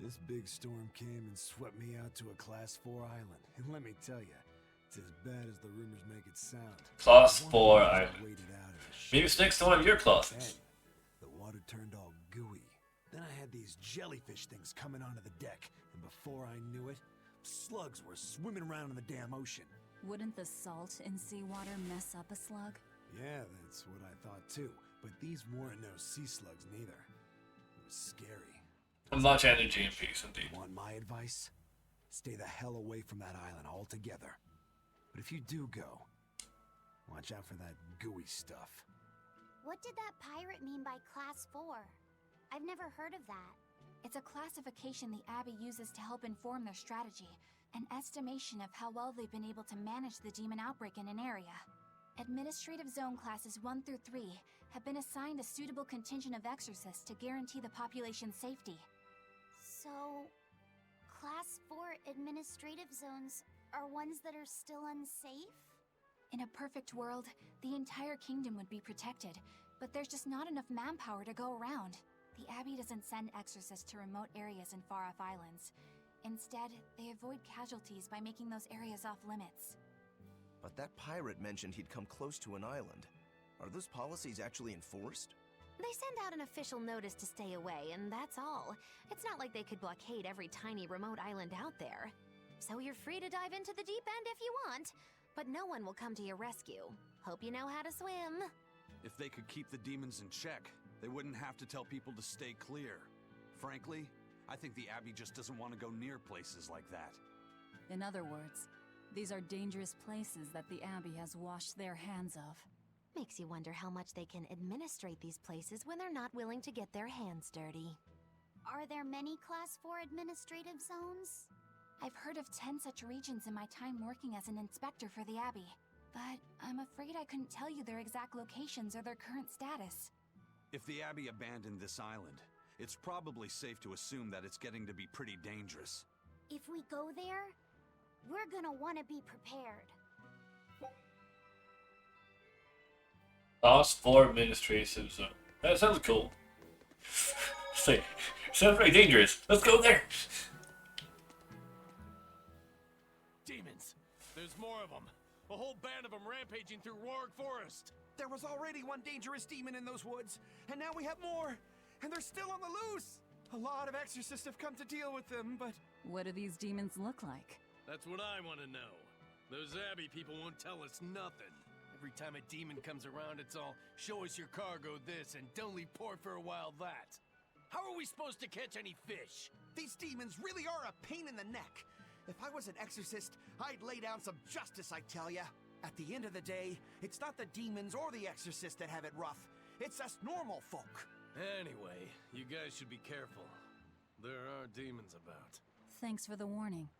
This big storm came and swept me out to a Class 4 island. And let me tell you, it's as bad as the rumors make it sound. Class 4 island. Waited out in the Maybe it's next to one of your closets. Then the water turned all gooey. Then I had these jellyfish things coming onto the deck. And before I knew it, slugs were swimming around in the damn ocean. Wouldn't the salt in seawater mess up a slug? Yeah, that's what I thought too. But these weren't no sea slugs neither. It was scary. Much energy and peace indeed. Want my advice? Stay the hell away from that island altogether. But if you do go, watch out for that gooey stuff. What did that pirate mean by Class 4? I've never heard of that. It's a classification the Abbey uses to help inform their strategy, an estimation of how well they've been able to manage the demon outbreak in an area. Administrative Zone Classes 1 through 3 have been assigned a suitable contingent of exorcists to guarantee the population's safety. So, Class 4 administrative zones are ones that are still unsafe? In a perfect world, the entire kingdom would be protected, but there's just not enough manpower to go around. The Abbey doesn't send exorcists to remote areas and far-off islands. Instead, they avoid casualties by making those areas off-limits. But that pirate mentioned he'd come close to an island. Are those policies actually enforced? They send out an official notice to stay away, and that's all. It's not like they could blockade every tiny remote island out there. So you're free to dive into the deep end if you want, but no one will come to your rescue. Hope you know how to swim. If they could keep the demons in check, they wouldn't have to tell people to stay clear. Frankly, I think the Abbey just doesn't want to go near places like that. In other words, these are dangerous places that the Abbey has washed their hands of. Makes you wonder how much they can administrate these places when they're not willing to get their hands dirty. Are there many Class 4 administrative zones? I've heard of 10 such regions in my time working as an inspector for the Abbey, but I'm afraid I couldn't tell you their exact locations or their current status. If the Abbey abandoned this island, it's probably safe to assume that it's getting to be pretty dangerous. If we go there, we're gonna want to be prepared. Class 4 administrative zone. That sounds cool. Sounds very dangerous. Let's go there. Demons. There's more of them. A whole band of them rampaging through Roaring Forest. There was already one dangerous demon in those woods, and now we have more. And they're still on the loose. A lot of exorcists have come to deal with them, but... What do these demons look like? That's what I want to know. Those Abbey people won't tell us nothing. Every time a demon comes around, it's all, show us your cargo this, and don't leave port for a while that. How are we supposed to catch any fish? These demons really are a pain in the neck. If I was an exorcist, I'd lay down some justice, I tell ya. At the end of the day, it's not the demons or the exorcists that have it rough. It's us normal folk. Anyway, you guys should be careful. There are demons about. Thanks for the warning.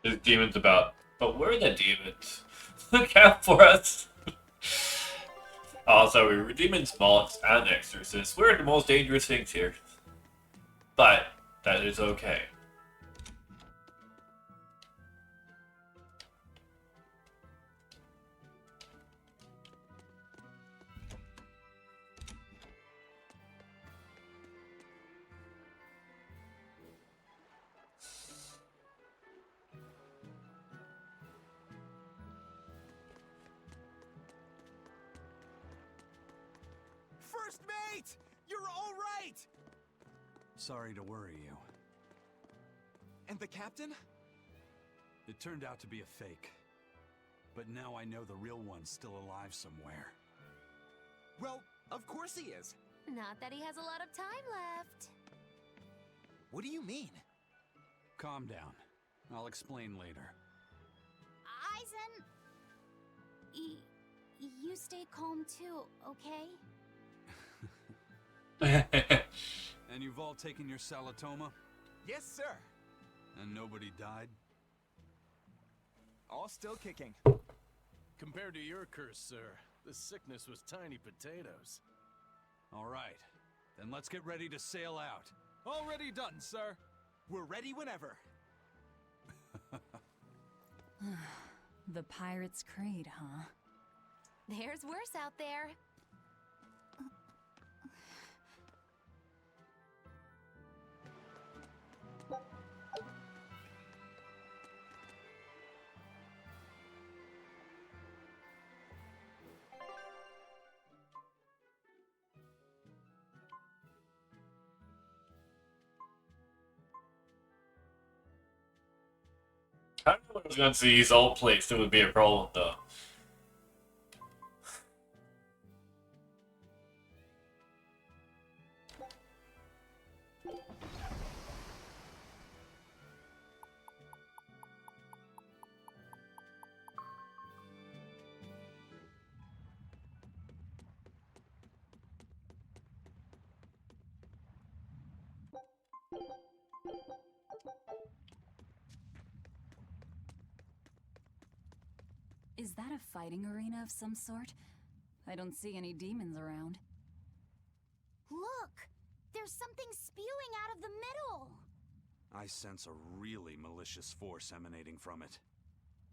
There's demons about. But where are the demons? Look out for us. Also, we were demons, monks, and exorcists. We're the most dangerous things here. But that is okay. First mate! You're all right! Sorry to worry you. And the captain? It turned out to be a fake. But now I know the real one's still alive somewhere. Well, of course he is. Not that he has a lot of time left. What do you mean? Calm down. I'll explain later. Eisen... you stay calm too, okay? And you've all taken your Salatoma? Yes, sir. And nobody died? All still kicking. Compared to your curse, sir, this sickness was tiny potatoes. All right. Then let's get ready to sail out. Already done, sir. We're ready whenever. The Pirate's Creed, huh? There's worse out there. was gonna say his old place, it would be a problem though. Is that a fighting arena of some sort? I don't see any demons around. Look! There's something spewing out of the middle! I sense a really malicious force emanating from it.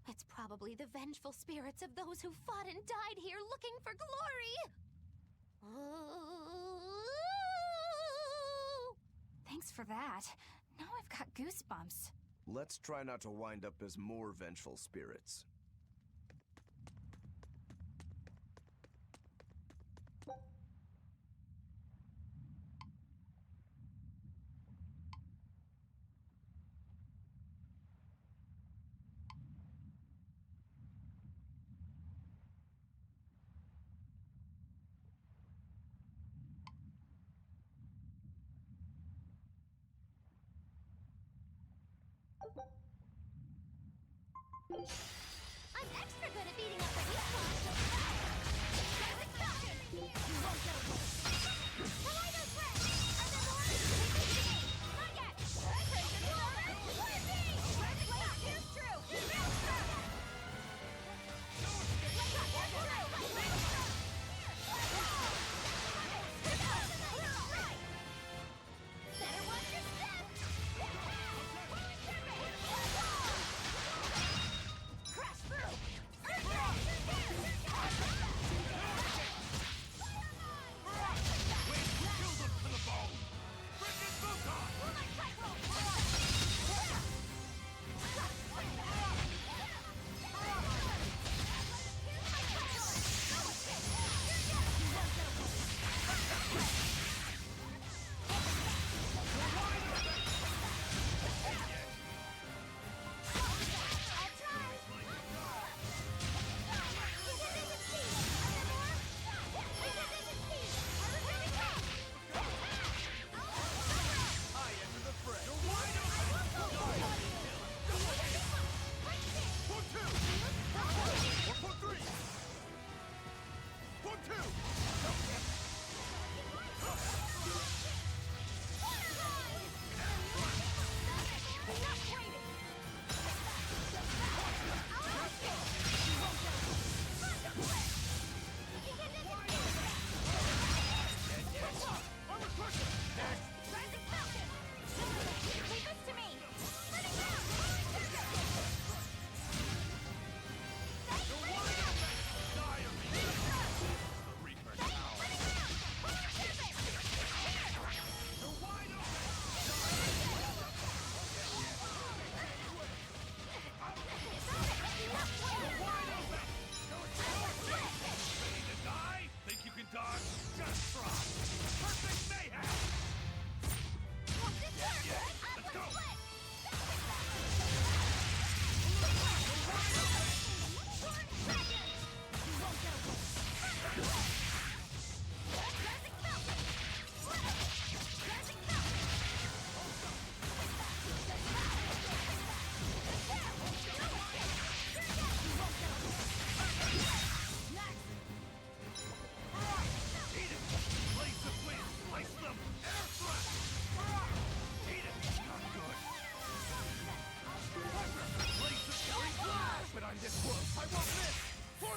It's probably the vengeful spirits of those who fought and died here looking for glory! Thanks for that. Now I've got goosebumps. Let's try not to wind up as more vengeful spirits. I'm extra good at beating up the weak ones! Collider threat! Are there more? Not yet! Here's true! Better watch your step! Crash through!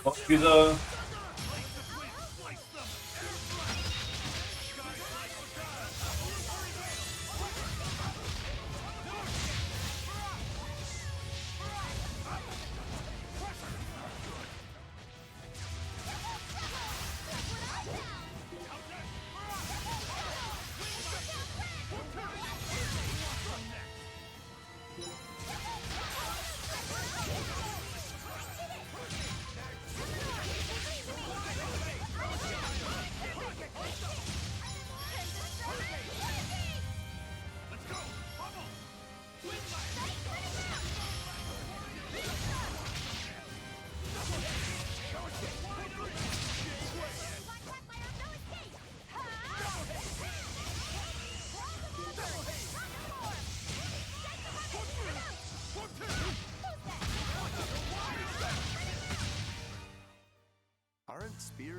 Fuck you though.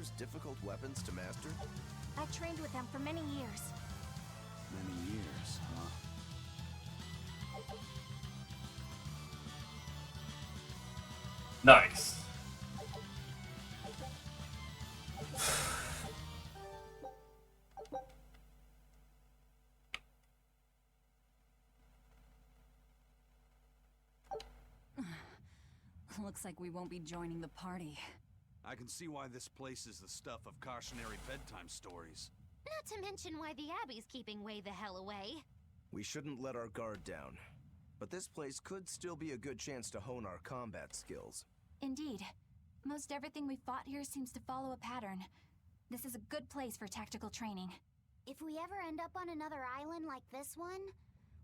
Raiders difficult weapons to master? I trained with them for many years. Many years, huh? Nice. Looks like we won't be joining the party. I can see why this place is the stuff of cautionary bedtime stories. Not to mention why the Abbey's keeping way the hell away. We shouldn't let our guard down. But this place could still be a good chance to hone our combat skills. Indeed. Most everything we fought here seems to follow a pattern. This is a good place for tactical training. If we ever end up on another island like this one,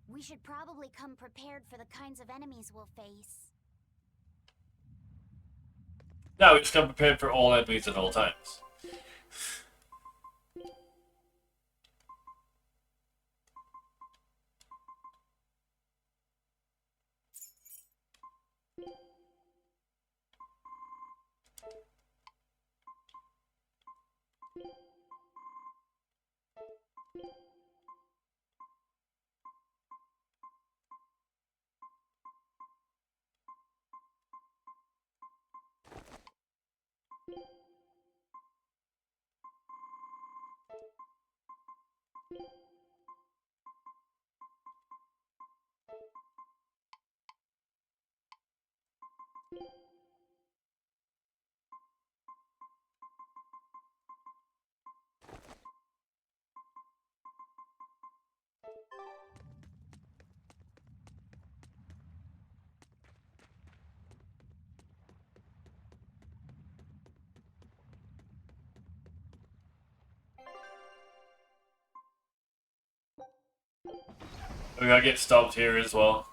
we should probably come prepared for the kinds of enemies we'll face. Now we just come prepared for all enemies at all times. We gotta get stopped here as well.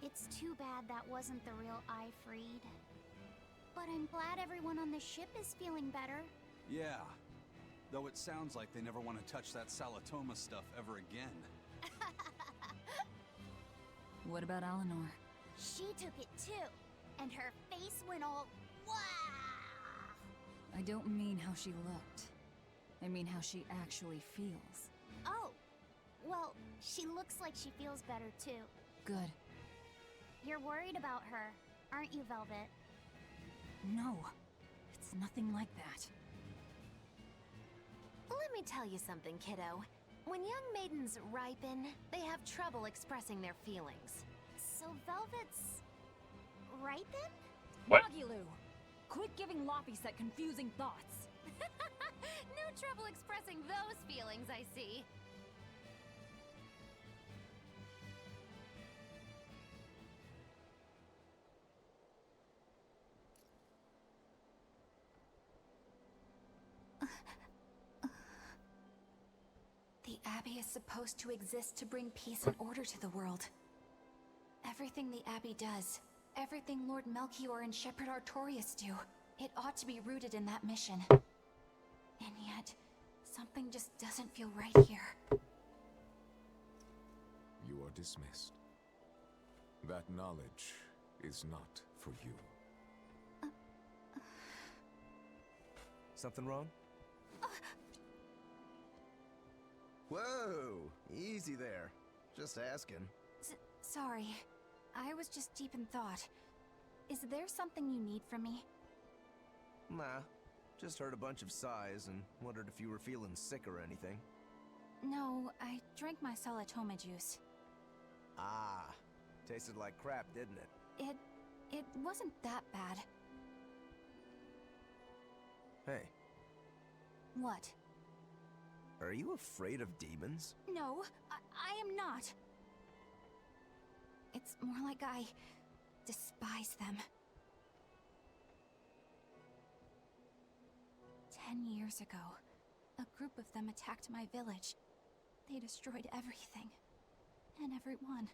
It's too bad that wasn't the real Ifreed. But I'm glad everyone on the ship is feeling better. Yeah. Though it sounds like they never want to touch that Salatoma stuff ever again. What about Eleanor? She took it too, and her face went all wow. I don't mean how she looked. I mean how she actually feels. Oh, well, she looks like she feels better too. Good. You're worried about her, aren't you, Velvet? No, it's nothing like that. Let me tell you something, kiddo. When young maidens ripen, they have trouble expressing their feelings. So Velvet's right then? What? Magilou! Quit giving Laphicet confusing thoughts. No trouble expressing those feelings, I see. The Abbey is supposed to exist to bring peace and order to the world. Everything the Abbey does, everything Lord Melchior and Shepherd Artorius do, it ought to be rooted in that mission. And yet, something just doesn't feel right here. You are dismissed. That knowledge is not for you. Something wrong? Whoa! Easy there. Just asking. Sorry. I was just deep in thought. Is there something you need from me? Nah. Just heard a bunch of sighs and wondered if you were feeling sick or anything. No, I drank my Salatoma juice. Ah. Tasted like crap, didn't it? It wasn't that bad. Hey, What? are you afraid of demons? No, I am not. It's more like I despise them. 10 years ago, a group of them attacked my village. They destroyed everything. And everyone.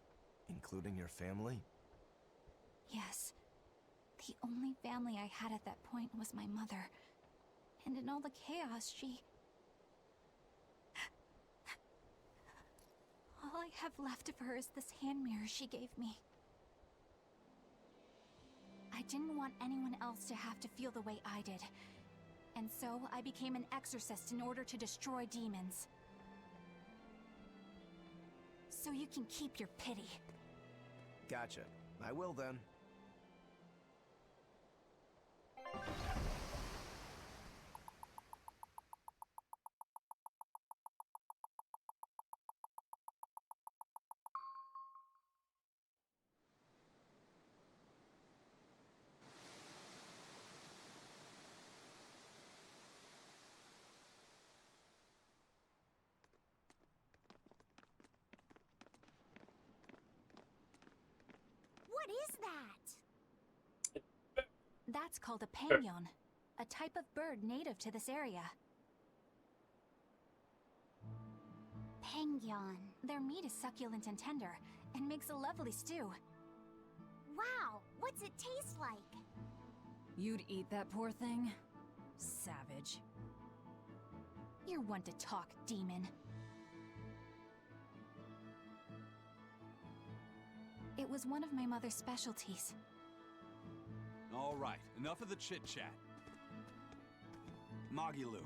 Including your family? Yes. The only family I had at that point was my mother. And in all the chaos, she... All I have left of her is this hand mirror she gave me. didn't want anyone else to have to feel the way I did. And so I became an exorcist in order to destroy demons. So you can keep your pity. Gotcha. I will then. What is that? That's called a penguin, a type of bird native to this area. Penguin. Their meat is succulent and tender, and makes a lovely stew. Wow, what's it taste like? You'd eat that poor thing? Savage. You're one to talk, demon. It was one of my mother's specialties. All right, enough of the chit-chat. Magilu,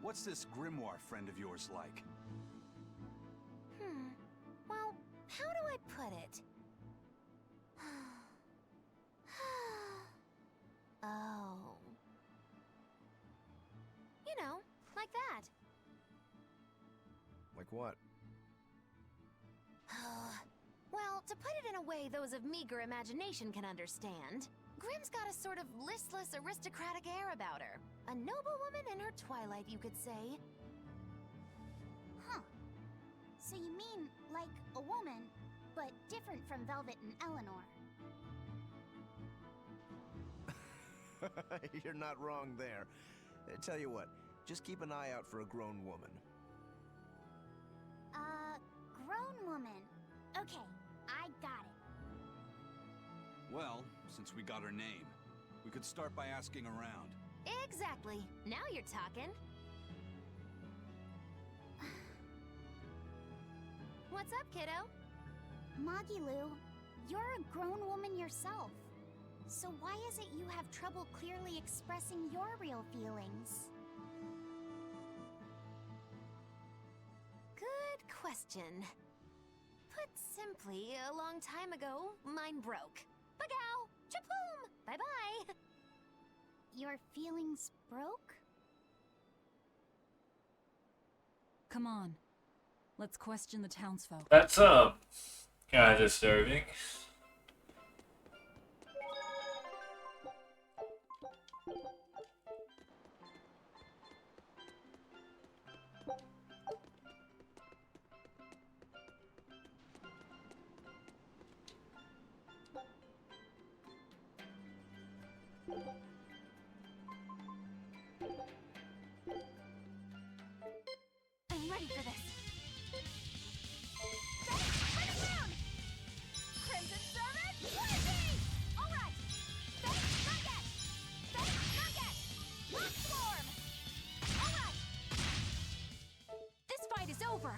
what's this grimoire friend of yours like? Well, how do I put it? Oh. You know, like that. Like what? Well, to put it in a way those of meager imagination can understand, Grimm's got a sort of listless, aristocratic air about her. A noble woman in her twilight, you could say. Huh. So you mean, like a woman, but different from Velvet and Eleanor. You're not wrong there. Tell you what, just keep an eye out for a grown woman. Grown woman. Okay, I got it. Well, since we got her name, we could start by asking around. Exactly. Now you're talking. What's up, kiddo? Magilu, you're a grown woman yourself. So why is it you have trouble clearly expressing your real feelings? Good question. Put simply, a long time ago, mine broke. Bagow! Chapoom! Bye-bye! Your feelings broke? Come on. Let's question the townsfolk. That's kind of disturbing. I'm ready for this. Crimson Servant, Lightning! Alright! Fake Nugget! Fake Nugget! Rock Form! Alright! This fight is over.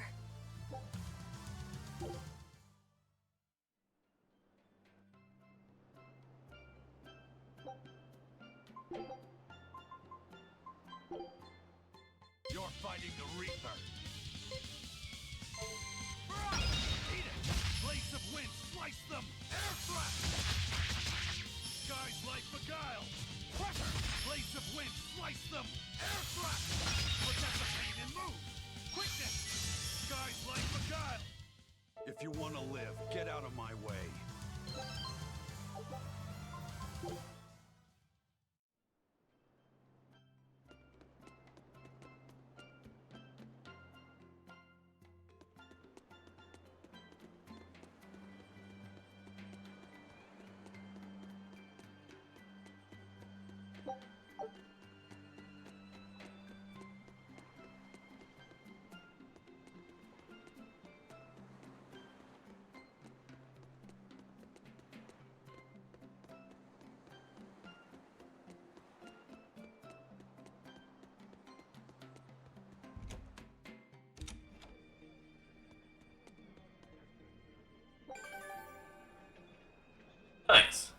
You're fighting the Reaper. Eat it! Blades of wind, slice them! Air thrust! Sky's light beguile! Pressure! Blades of wind, slice them! Air thrust! Protect the pain and move! Quickness! Sky's light beguile! If you want to live, get out of my way. Nice.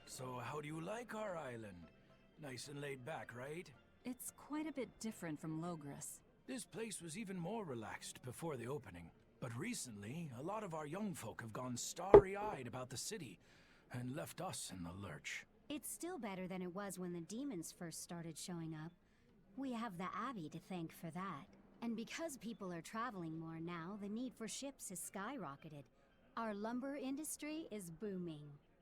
So how do you like our island? Nice and laid back, right? It's quite a bit different from Logris. This place was even more relaxed before the opening. But recently, a lot of our young folk have gone starry-eyed about the city and left us in the lurch. It's still better than it was when the demons first started showing up. We have the Abbey to thank for that. And because people are traveling more now, the need for ships has skyrocketed. Our lumber industry is booming.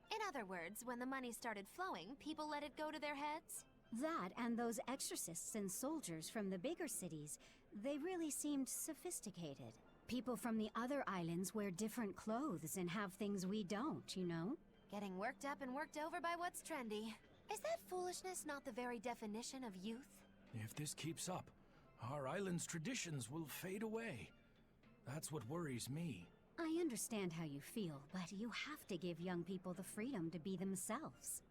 In other words, when the money started flowing, people let it go to their heads? That and those exorcists and soldiers from the bigger cities, they really seemed sophisticated. People from the other islands wear different clothes and have things we don't, you know? Getting worked up and worked over by what's trendy. Is that foolishness not the very definition of youth? If this keeps up, our island's traditions will fade away. That's what worries me. I understand how you feel, but you have to give young people the freedom to be themselves.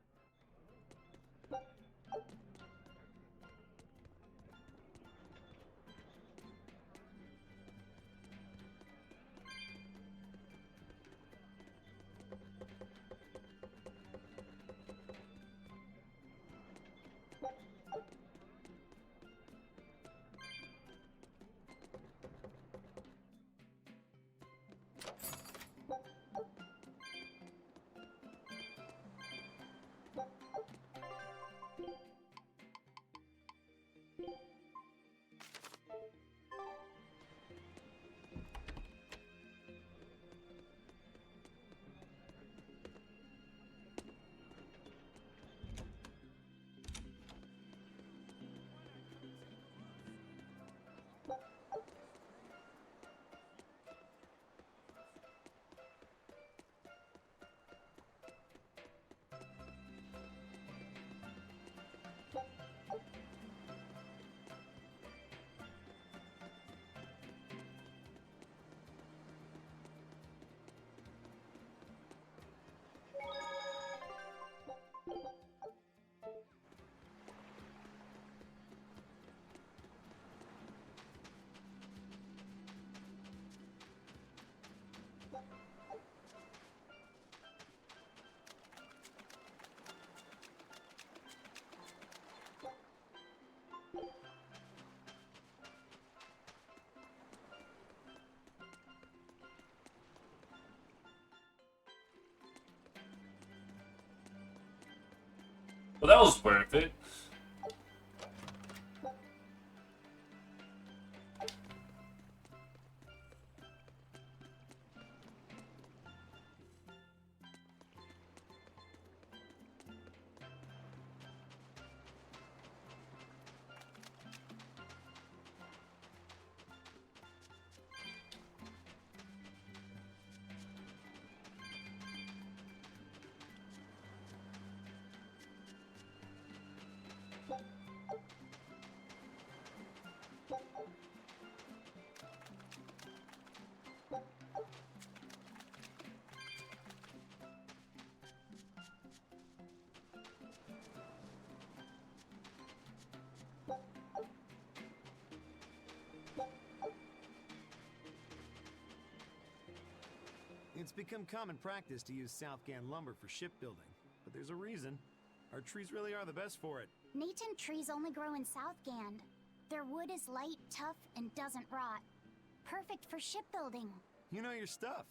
Well, that was worth it. It's become common practice to use Southgan lumber for shipbuilding, but there's a reason. Our trees really are the best for it. Natant trees only grow in Southgand. Their wood is light, tough, and doesn't rot. Perfect for shipbuilding. You know your stuff.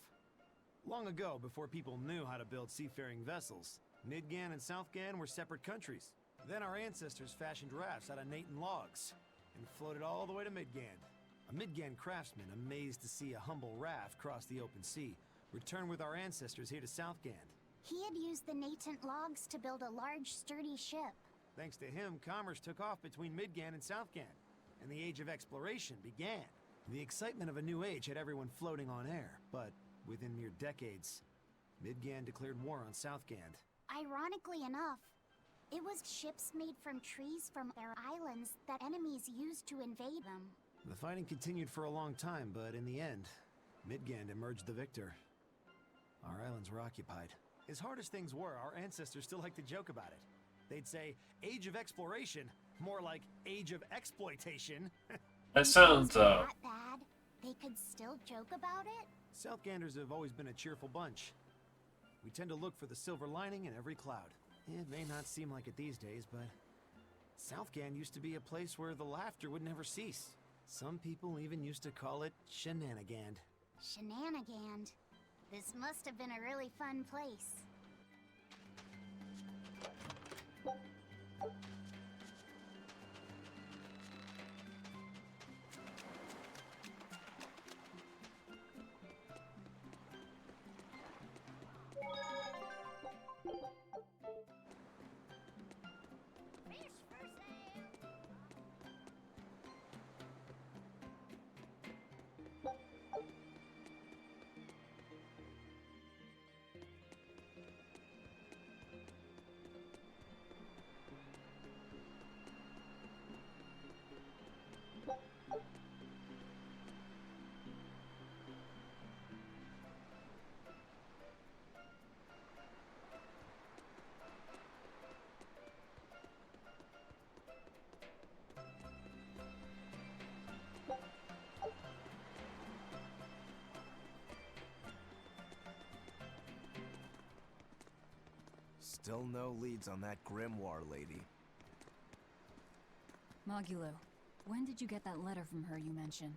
Long ago, before people knew how to build seafaring vessels, Midgan and Southgan were separate countries. Then our ancestors fashioned rafts out of Natant logs and floated all the way to Midgan. A Midgan craftsman, amazed to see a humble raft cross the open sea, returned with our ancestors here to Southgand. He had used the Natant logs to build a large, sturdy ship. Thanks to him, commerce took off between Midgan and Southgan, and the Age of Exploration began. The excitement of a new age had everyone floating on air, but within mere decades, Midgan declared war on Southgand. Ironically enough, it was ships made from trees from their islands that enemies used to invade them. The fighting continued for a long time, but in the end, Midgan emerged the victor. Our islands were occupied. As hard as things were, our ancestors still like to joke about it. They'd say, Age of Exploration, more like Age of Exploitation. That sounds, That bad? They could still joke about it? Southganders have always been a cheerful bunch. We tend to look for the silver lining in every cloud. It may not seem like it these days, but Southgan used to be a place where the laughter would never cease. Some people even used to call it Shenanigans. Shenanigans. This must have been a really fun place. Still no leads on that grimoire lady. Magulu, when did you get that letter from her you mentioned?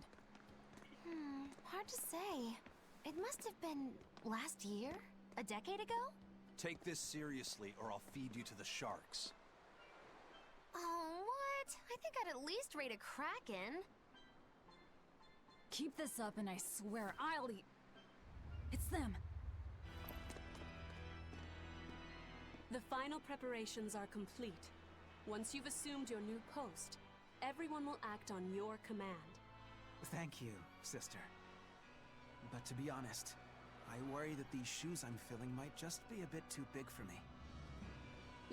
Hard to say. It must have been last year? A decade ago? Take this seriously, or I'll feed you to the sharks. Oh, what? I think I'd at least rate a kraken. Keep this up and I swear I'll eat... It's them! The final preparations are complete. Once you've assumed your new post, everyone will act on your command. Thank you, sister. But to be honest, I worry that these shoes I'm filling might just be a bit too big for me.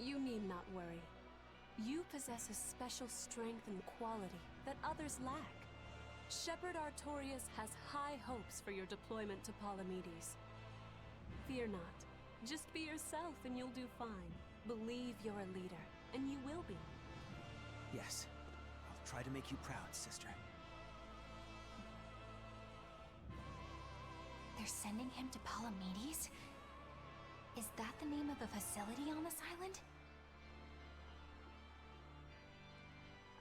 You need not worry. You possess a special strength and quality that others lack. Shepherd Artorias has high hopes for your deployment to Palamedes. Fear not. Just be yourself and you'll do fine. Believe you're a leader, and you will be. Yes, I'll try to make you proud, sister. They're sending him to Palamedes? Is that the name of a facility on this island?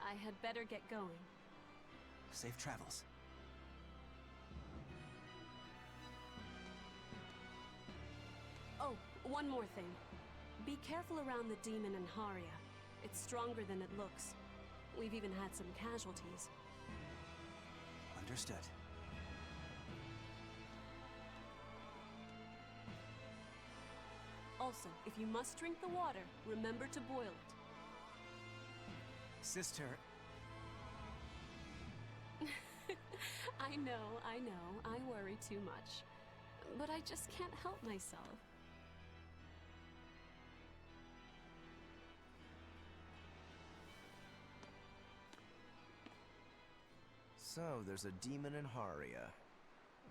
I had better get going. Safe travels. Oh, one more thing. Be careful around the demon in Haria. It's stronger than it looks. We've even had some casualties. Understood. Also, if you must drink the water, remember to boil it. Sister... I know, I worry too much. But I just can't help myself. So, there's a demon in Haria.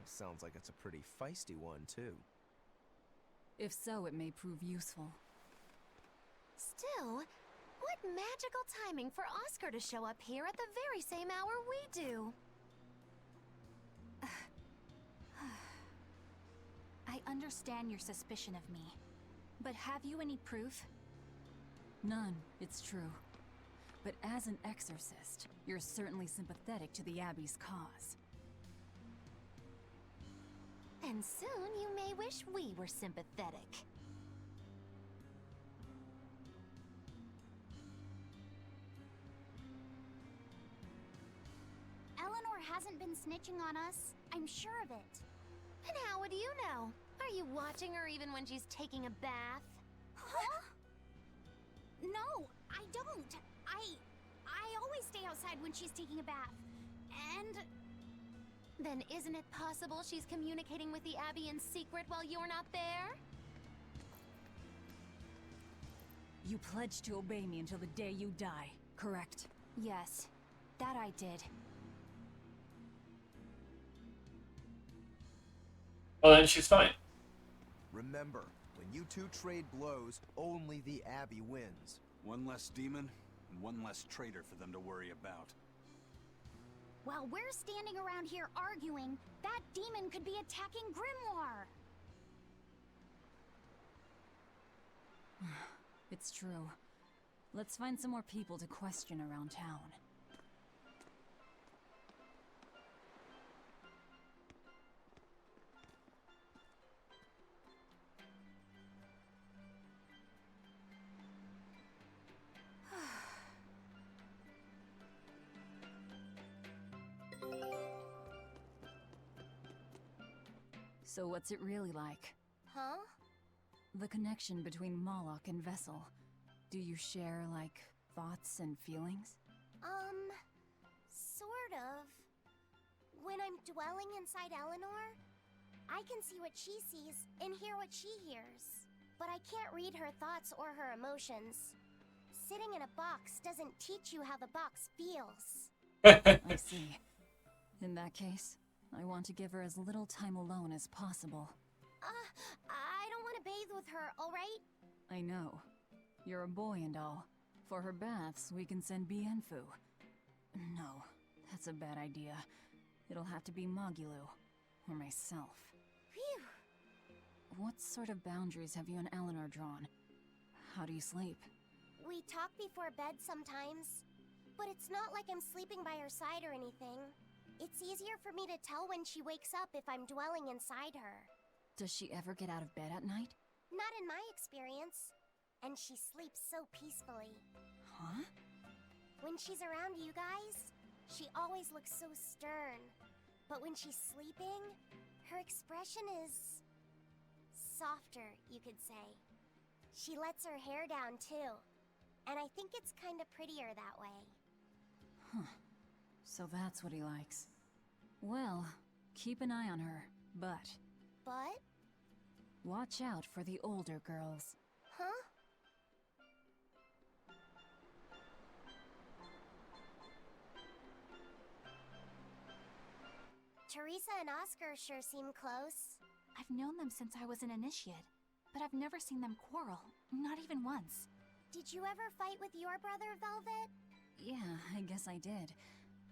Sounds like it's a pretty feisty one, too. If so, it may prove useful. Still, what magical timing for Oscar to show up here at the very same hour we do. I understand your suspicion of me, but have you any proof? None, it's true. But as an exorcist, you're certainly sympathetic to the Abbey's cause. And soon you may wish we were sympathetic. Eleanor hasn't been snitching on us. I'm sure of it. And how would you know? Are you watching her even when she's taking a bath? Huh? No, I don't. I always stay outside when she's taking a bath. And... Then isn't it possible she's communicating with the Abbey in secret while you're not there? You pledged to obey me until the day you die, correct? Yes, that I did. Well, then she's fine. Remember, when you two trade blows, only the Abbey wins. One less demon, and one less traitor for them to worry about. While we're standing around here arguing, that demon could be attacking Grimoire. It's true. Let's find some more people to question around town. So what's it really like? Huh? The connection between Moloch and Vessel. Do you share, like, thoughts and feelings? Sort of. When I'm dwelling inside Eleanor, I can see what she sees and hear what she hears. But I can't read her thoughts or her emotions. Sitting in a box doesn't teach you how the box feels. I see. In that case, I want to give her as little time alone as possible. I don't want to bathe with her, alright? I know. You're a boy and all. For her baths, we can send Bienfu. No, that's a bad idea. It'll have to be Magilu. Or myself. Phew! What sort of boundaries have you and Eleanor drawn? How do you sleep? We talk before bed sometimes. But it's not like I'm sleeping by her side or anything. It's easier for me to tell when she wakes up if I'm dwelling inside her. Does she ever get out of bed at night? Not in my experience. And she sleeps so peacefully. Huh? When she's around you guys, she always looks so stern. But when she's sleeping, her expression is softer, you could say. She lets her hair down too. And I think it's kind of prettier that way. Huh. So that's what he likes. Well, keep an eye on her, but... But? Watch out for the older girls. Huh? Teresa and Oscar sure seem close. I've known them since I was an initiate, but I've never seen them quarrel, not even once. Did you ever fight with your brother, Velvet? Yeah, I guess I did.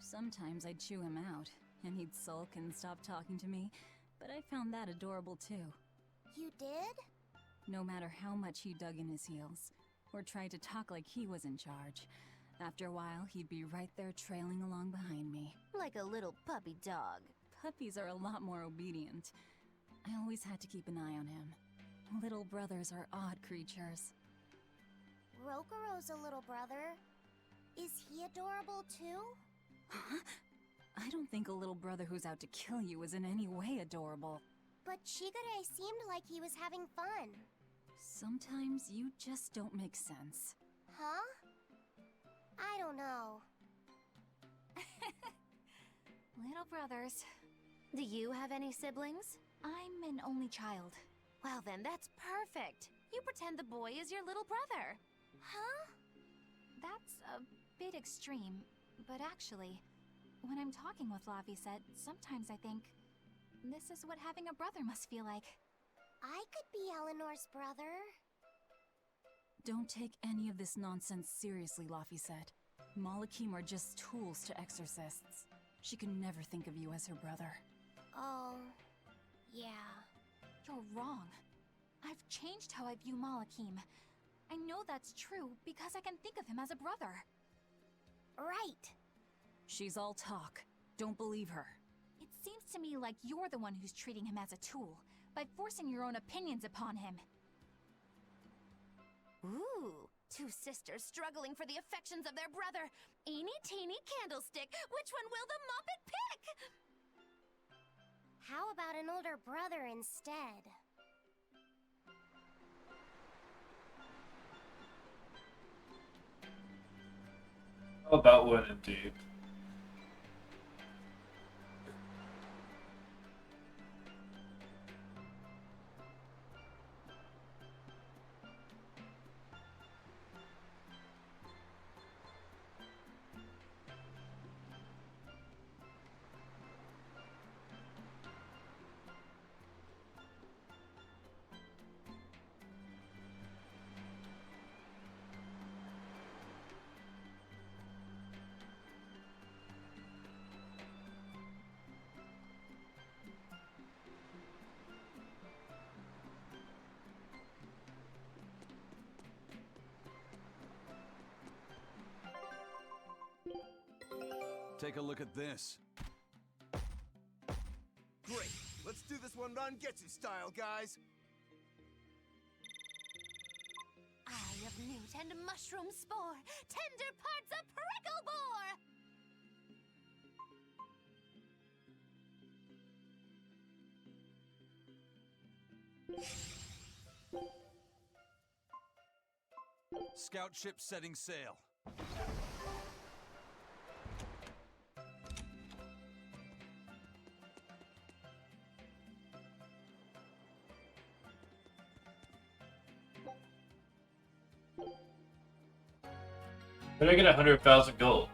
Sometimes I'd chew him out, and he'd sulk and stop talking to me, but I found that adorable too. You did? No matter how much he dug in his heels, or tried to talk like he was in charge, after a while he'd be right there trailing along behind me. Like a little puppy dog. Puppies are a lot more obedient. I always had to keep an eye on him. Little brothers are odd creatures. Rokuro's a little brother. Is he adorable too? Huh? I don't think a little brother who's out to kill you is in any way adorable. But Shigure seemed like he was having fun. Sometimes you just don't make sense. Huh? I don't know. Little brothers. Do you have any siblings? I'm an only child. Well then, that's perfect. You pretend the boy is your little brother. Huh? That's a bit extreme, but actually, when I'm talking with Lavisette, sometimes I think, this is what having a brother must feel like. I could be Eleanor's brother. Don't take any of this nonsense seriously, Lavisette. Malakim are just tools to exorcists. She can never think of you as her brother. Oh, yeah. You're wrong. I've changed how I view Malakim. I know that's true because I can think of him as a brother. Right. She's all talk. Don't believe her. It seems to me like you're the one who's treating him as a tool, by forcing your own opinions upon him. Ooh, two sisters struggling for the affections of their brother. Eeny teeny candlestick, which one will the Muppet pick? How about an older brother instead? How about one indeed? Take a look at this. Great. Let's do this one Rangetsu style, guys. Eye of newt and mushroom spore, tender parts of prickle boar! Scout ship setting sail. Did I get 100,000 gold?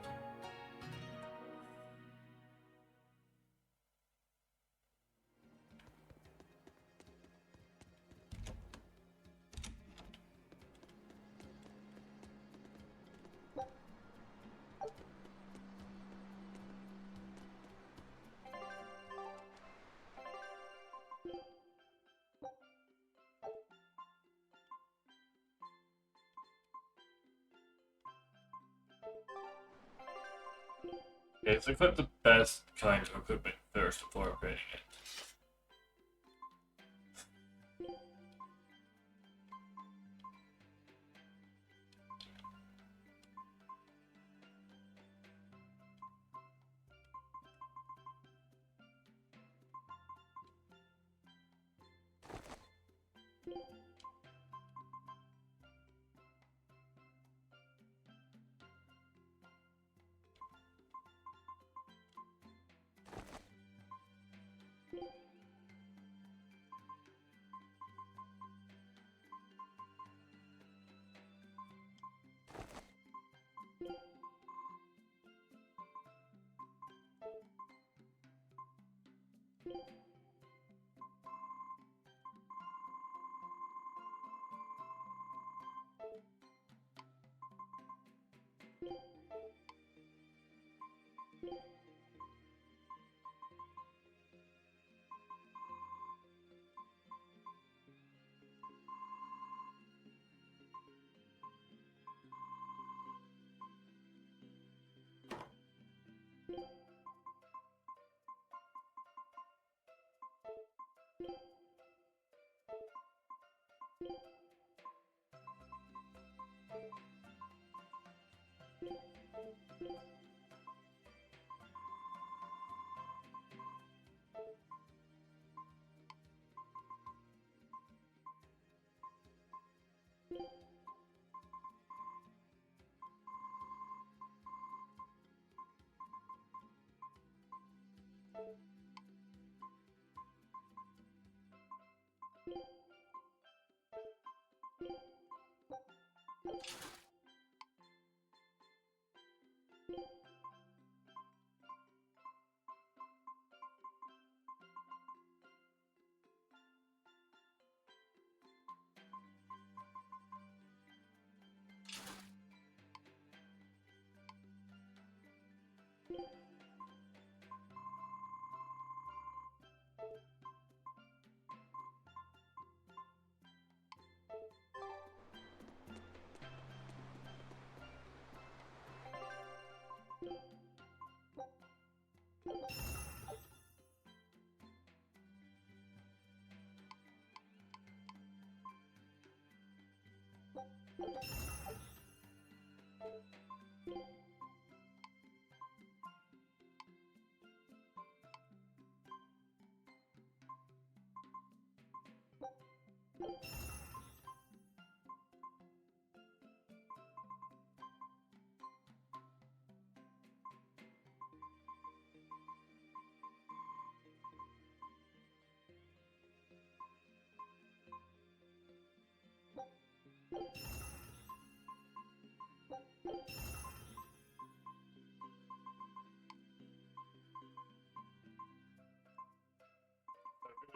Okay, so equip the best kind of equipment first before upgrading it.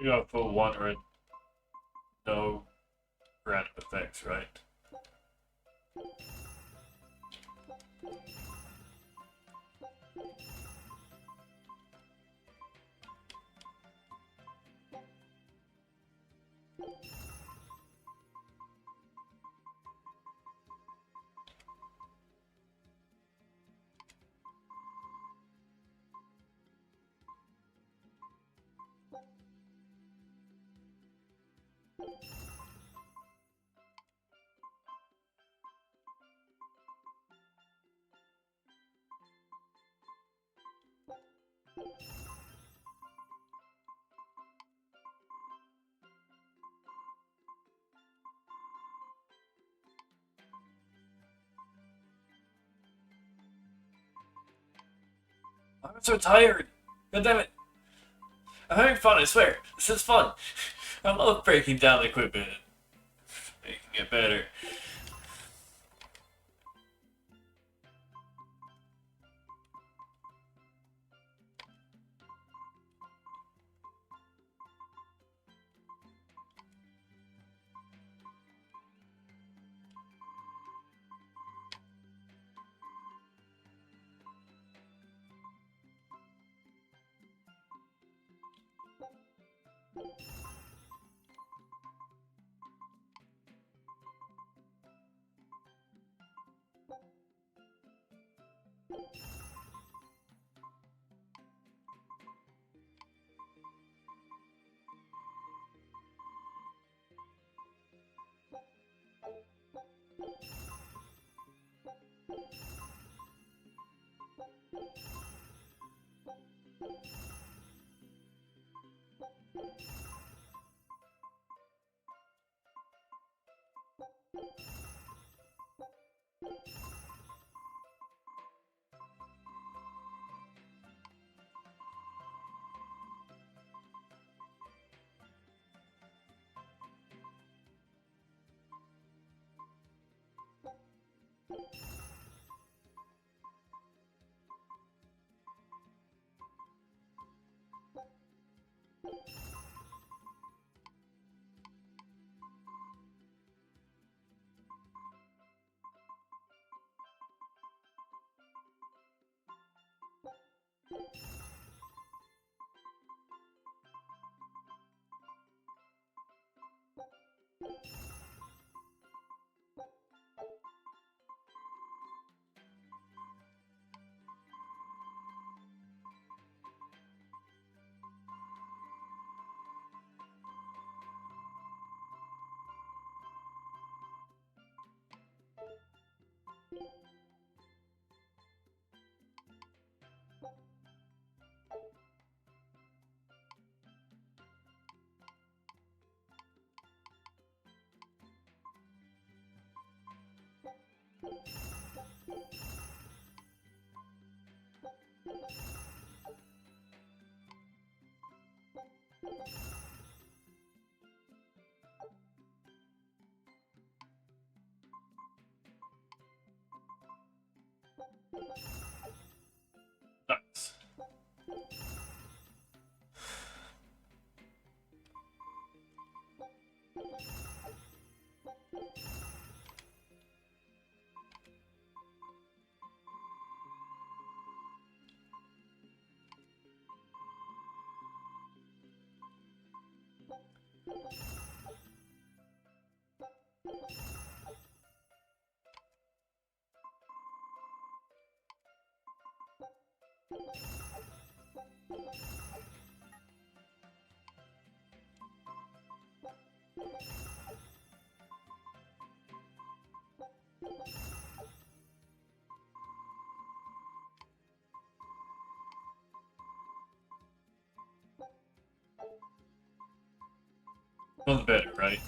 You got full 100, no random effects, right? I'm so tired. God damn it. I'm having fun, I swear. This is fun. I love breaking down equipment and making it better. Nice. Sounds better, right?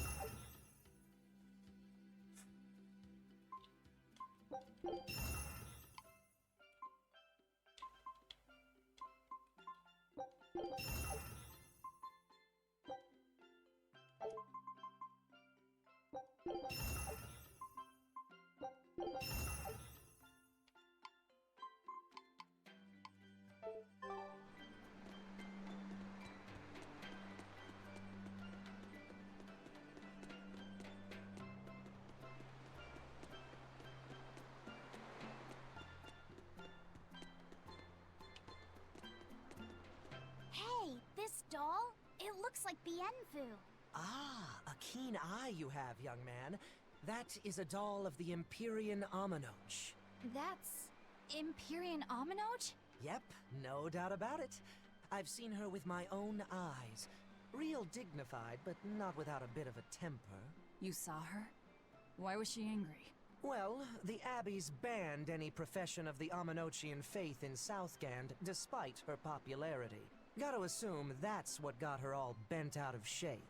Hey, this doll? It looks like Bienfu. Ah, a keen eye you have, young man. That is a doll of the Empyrean Aminoch. That's Empyrean Aminoch? Yep, no doubt about it. I've seen her with my own eyes. Real dignified, but not without a bit of a temper. You saw her? Why was she angry? Well, the Abbeys banned any profession of the Aminochian faith in Southgand, despite her popularity. Gotta assume that's what got her all bent out of shape.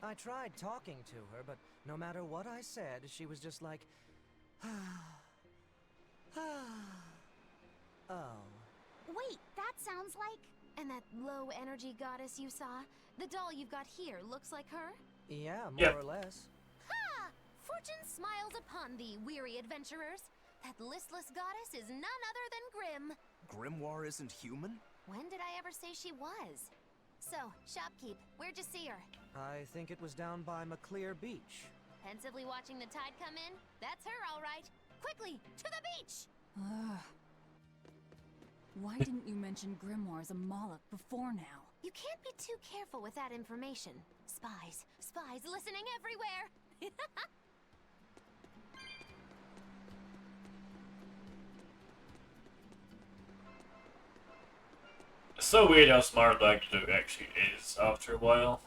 I tried talking to her, but no matter what I said, she was just like, oh. Wait, that sounds like... And that low-energy goddess you saw? The doll you've got here looks like her? Yeah, more or less. Ha! Fortune smiles upon thee, weary adventurers. That listless goddess is none other than Grim. Grimoire isn't human? When did I ever say she was? So, Shopkeep, where'd you see her? I think it was down by McClear Beach. Pensively watching the tide come in? That's her, all right. Quickly, to the beach! Why didn't you mention Grimoire as a Moloch before now? You can't be too careful with that information. Spies listening everywhere! It's so weird how smart Luke actually is after a while.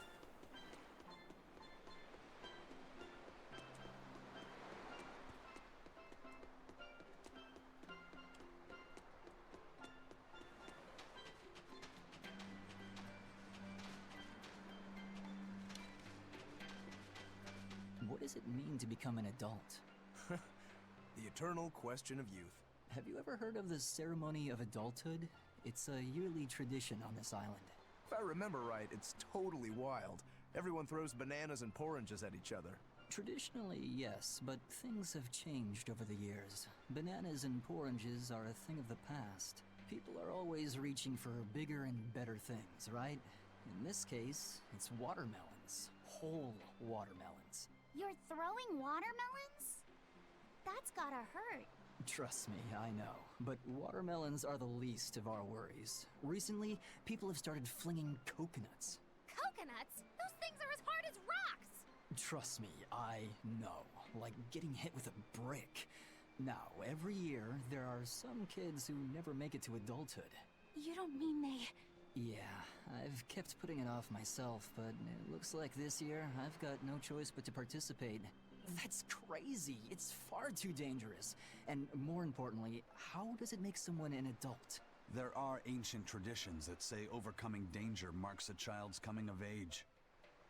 What does it mean to become an adult? The eternal question of youth. Have you ever heard of the ceremony of adulthood? It's a yearly tradition on this island. If I remember right, it's totally wild. Everyone throws bananas and oranges at each other. Traditionally, yes, but things have changed over the years. Bananas and oranges are a thing of the past. People are always reaching for bigger and better things, right? In this case, it's watermelons. Whole watermelons. You're throwing watermelons? That's gotta hurt. Trust me, I know. But watermelons are the least of our worries. Recently, people have started flinging coconuts. Coconuts? Those things are as hard as rocks! Trust me, I know. Like getting hit with a brick. Now, every year, there are some kids who never make it to adulthood. You don't mean they... Yeah, I've kept putting it off myself, but it looks like this year I've got no choice but to participate. That's crazy! It's far too dangerous. And more importantly, how does it make someone an adult? There are ancient traditions that say overcoming danger marks a child's coming of age.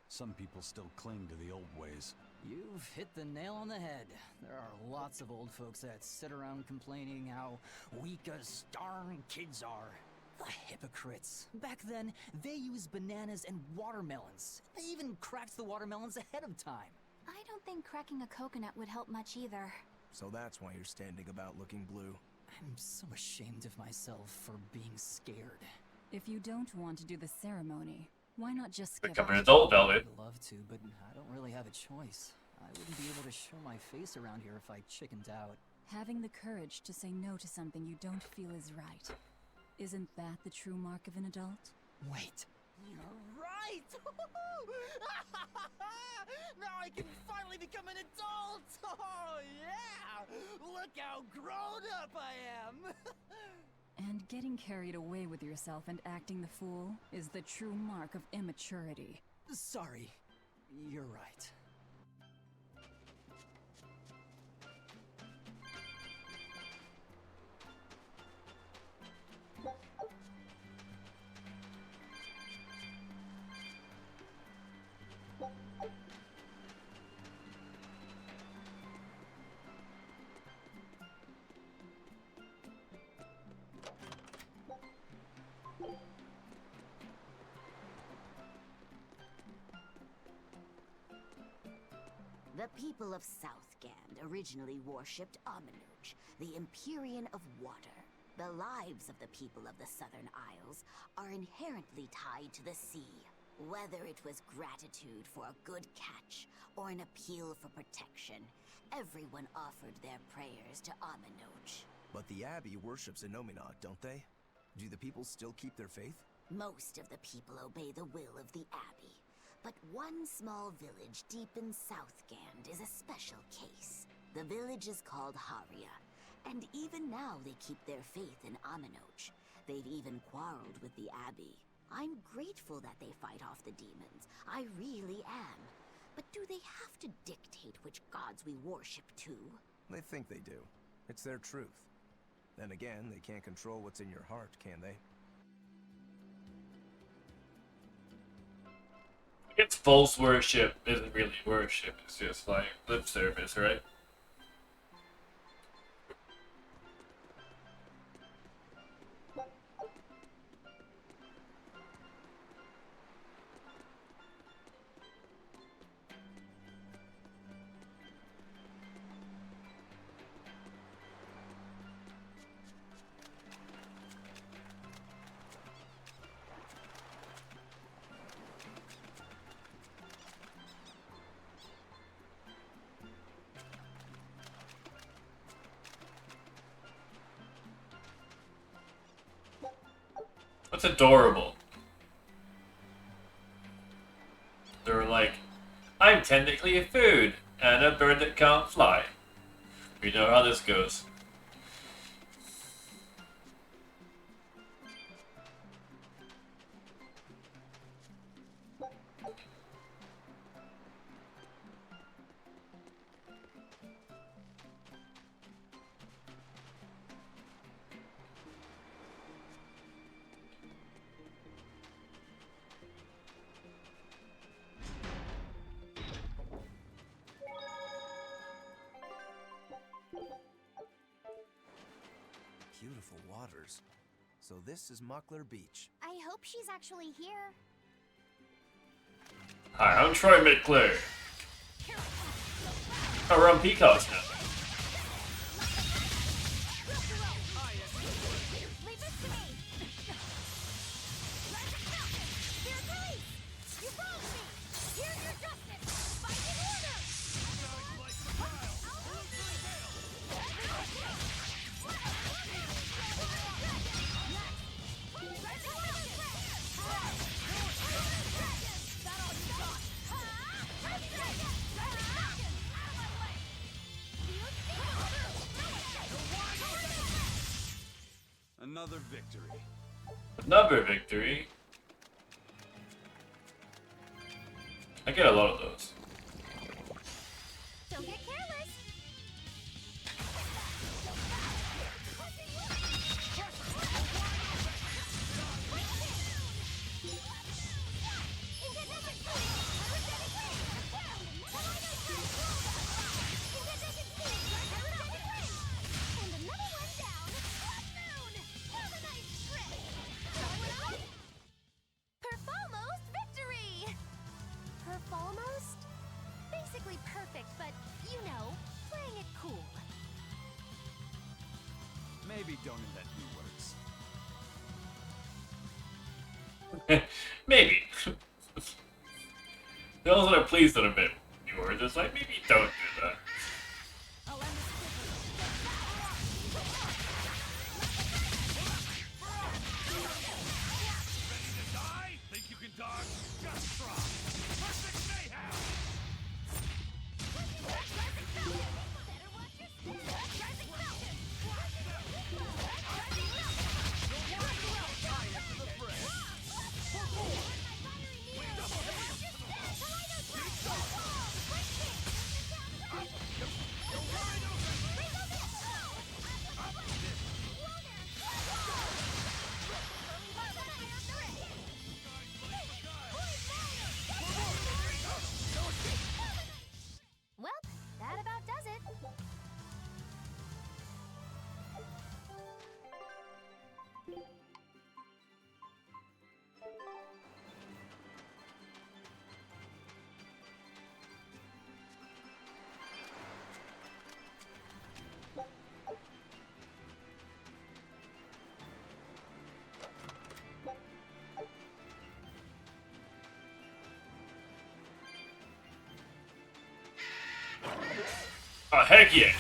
Some people still cling to the old ways. You've hit the nail on the head. There are lots of old folks that sit around complaining how weak as darn kids are. The hypocrites. Back then, they used bananas and watermelons. They even cracked the watermelons ahead of time. I don't think cracking a coconut would help much either. So that's why you're standing about looking blue. I'm so ashamed of myself for being scared. If you don't want to do the ceremony, why not just become an adult, Velvet? I'd love to, but I don't really have a choice. I wouldn't be able to show my face around here if I chickened out. Having the courage to say no to something you don't feel is right. Isn't that the true mark of an adult? Wait. You're right! Now I can finally become an adult! Oh, yeah! Look how grown up I am! And getting carried away with yourself and acting the fool is the true mark of immaturity. Sorry. You're right. The people of Southgand originally worshipped Aminoch, the Empyrean of Water. The lives of the people of the Southern Isles are inherently tied to the sea. Whether it was gratitude for a good catch or an appeal for protection, everyone offered their prayers to Aminoch. But the Abbey worships Innominat, don't they? Do the people still keep their faith? Most of the people obey the will of the Abbey. But one small village deep in Southgand is a special case. The village is called Haria, and even now they keep their faith in Aminoch. They've even quarreled with the Abbey. I'm grateful that they fight off the demons. I really am. But do they have to dictate which gods we worship too? They think they do. It's their truth. Then again, they can't control what's in your heart, can they? It's false worship isn't really worship, it's just like lip service, right? That's adorable. They're like, I'm technically a food, and a bird that can't fly. We know how this goes. Beautiful waters. So this is Muckler Beach. I hope she's actually here. Hi, I'm Troy McClure. Oh, we're on Peacocks now. Leave this to me! They're police! You wronged me! Here's your justice! Fight in order! Another victory. Another victory. I get a lot of those. Don't get careless! Perfalmost victory! Perfalmost? Basically perfect, but, you know, playing it cool. Maybe don't invent new words. Maybe. Those that are pleased that a bit new words, it's like, maybe don't do that. Think you can dodge? Just try. Perfect mayhem! Well, that about does it. Oh, heck yeah.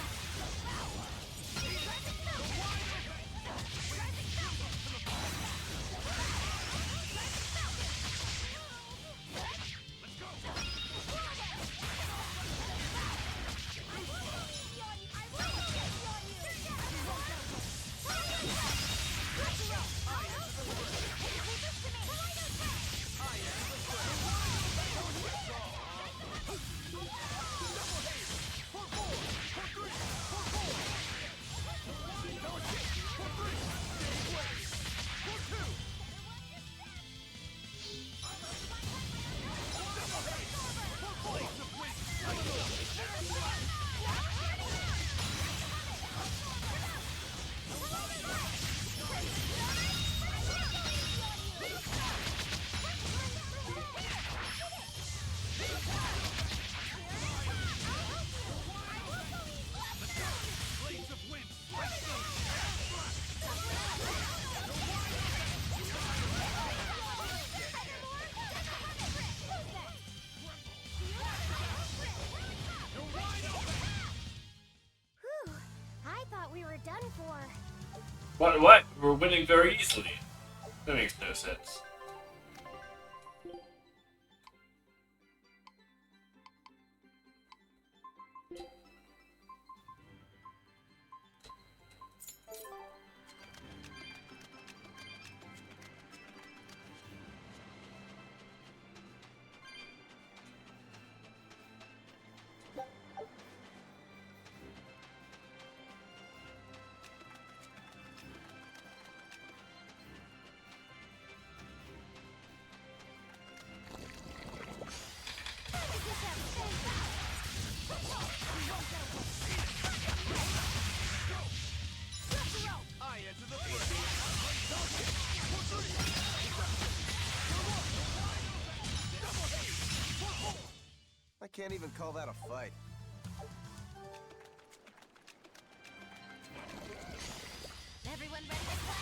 done for. What? We're winning very easily. That makes no sense. I can't even call that a fight. Everyone ready to play?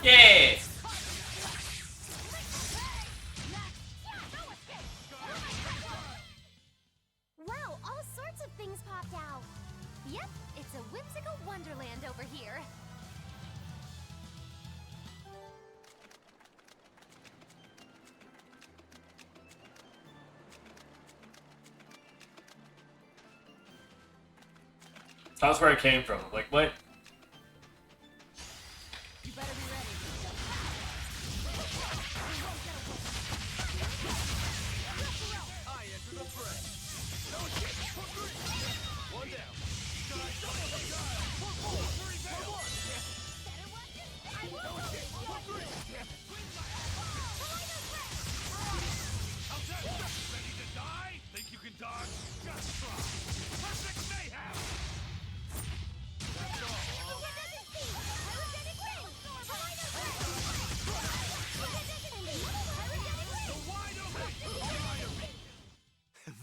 Yeah! Wow, all sorts of things popped out. Yep, it's a whimsical wonderland over here. That's where I came from. Like, what? You better be ready. I enter the fray. No escape. One down. Ready to die? Think you can dodge? Just try. Perfect mayhem. That's all.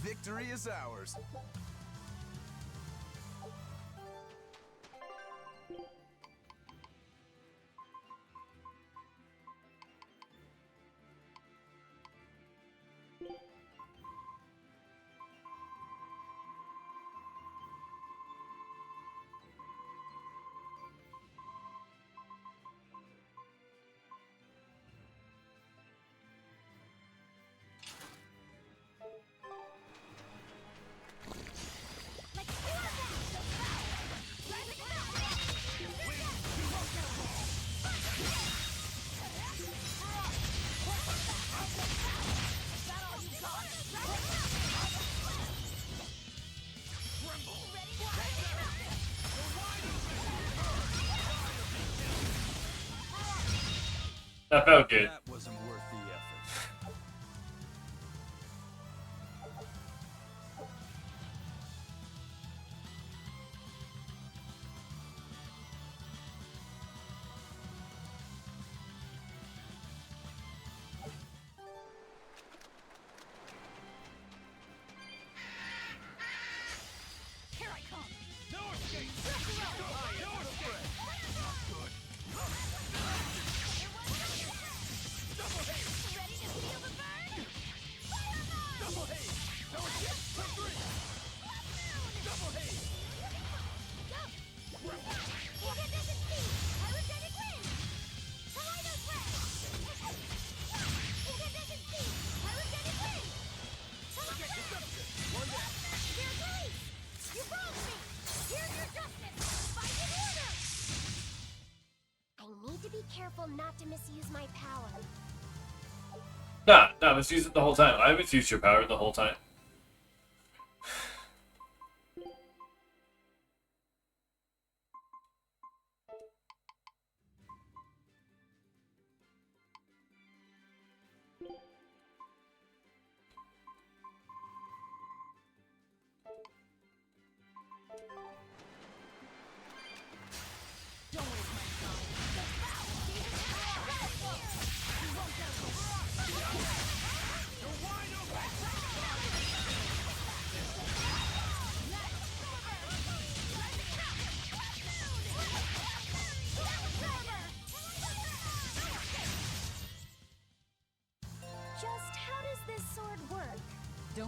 Victory is ours. That felt good. That wasn't worth the effort. Here I come. No escape. No escape. Not good. Double haze. Ready to feel the burn? Double haze. No escape. Quick three. Double haze. One down. You wronged me! Here's your justice! Fight in order! I need to be careful not to misuse my power. Nah, misuse it the whole time. I misused your power the whole time. Don't waste my time.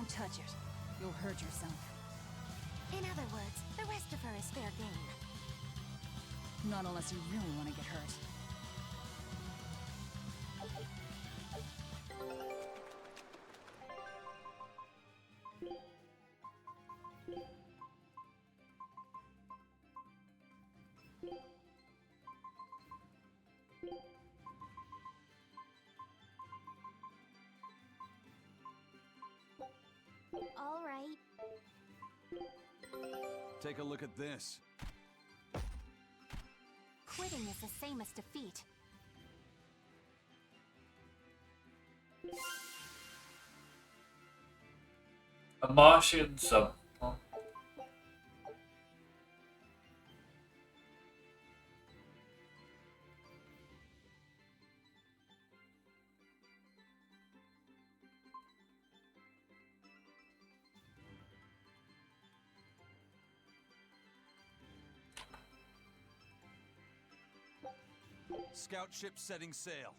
Don't touch it. You'll hurt yourself. In other words, the rest of her is fair game. Not unless you really want to get hurt. All right. Take a look at this. Quitting is the same as defeat. A Martian sub. Scout ship setting sail.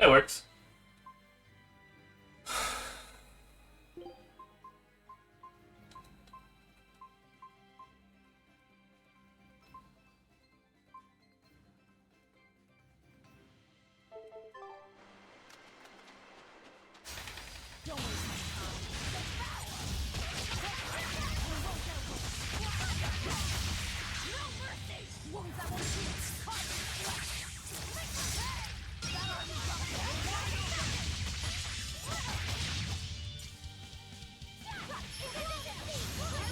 It works. Don't waste my time. No mercy! Wounds that will shoot! Caught in flesh! That army's got me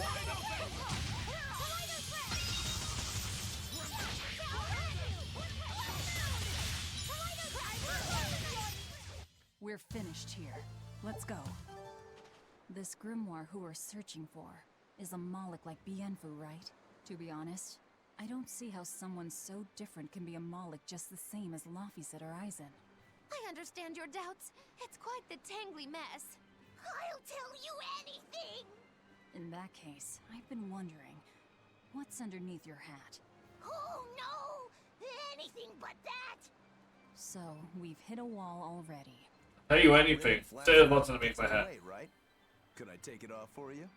wide open! We're finished here. Let's go. This grimoire who we're searching for is a Moloch like Bienfu, right? To be honest, I don't see how someone so different can be a Moloch just the same as Laphicet or Aizen. I understand your doubts. It's quite the tangly mess. I'll tell you anything! In that case, I've been wondering, what's underneath your hat? Oh no! Anything but that! So, we've hit a wall already. Tell you anything. Say what's underneath my hat. Right? Could I take it off for you?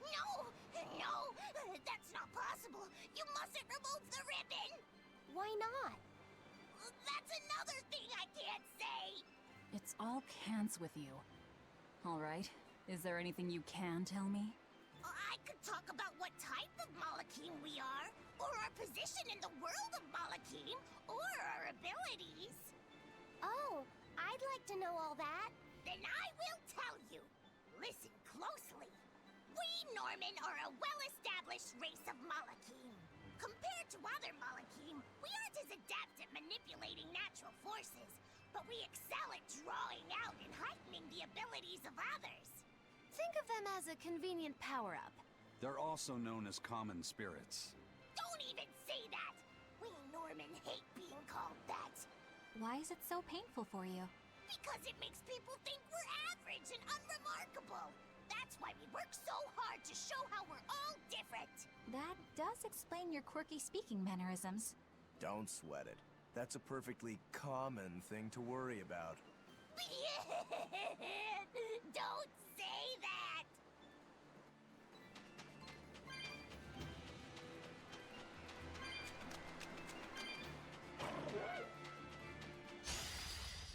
No! No! That's not possible! You mustn't remove the ribbon! Why not? That's another thing I can't say! It's all cans with you. Alright, is there anything you can tell me? I could talk about what type of Malachim we are, or our position in the world of Malachim, or our abilities. Oh, I'd like to know all that. Then I will tell you. Listen closely. We Norman are a well-established race of Malachim. Compared to other Malachim, we aren't as adept at manipulating natural forces, but we excel at drawing out and heightening the abilities of others. Think of them as a convenient power-up. They're also known as common spirits. Don't even say that! We Norman hate being called that. Why is it so painful for you? Because it makes people think we're average and unremarkable. That's why we work so hard to show how we're all different. That does explain your quirky speaking mannerisms. Don't sweat it. That's a perfectly common thing to worry about. Don't say that!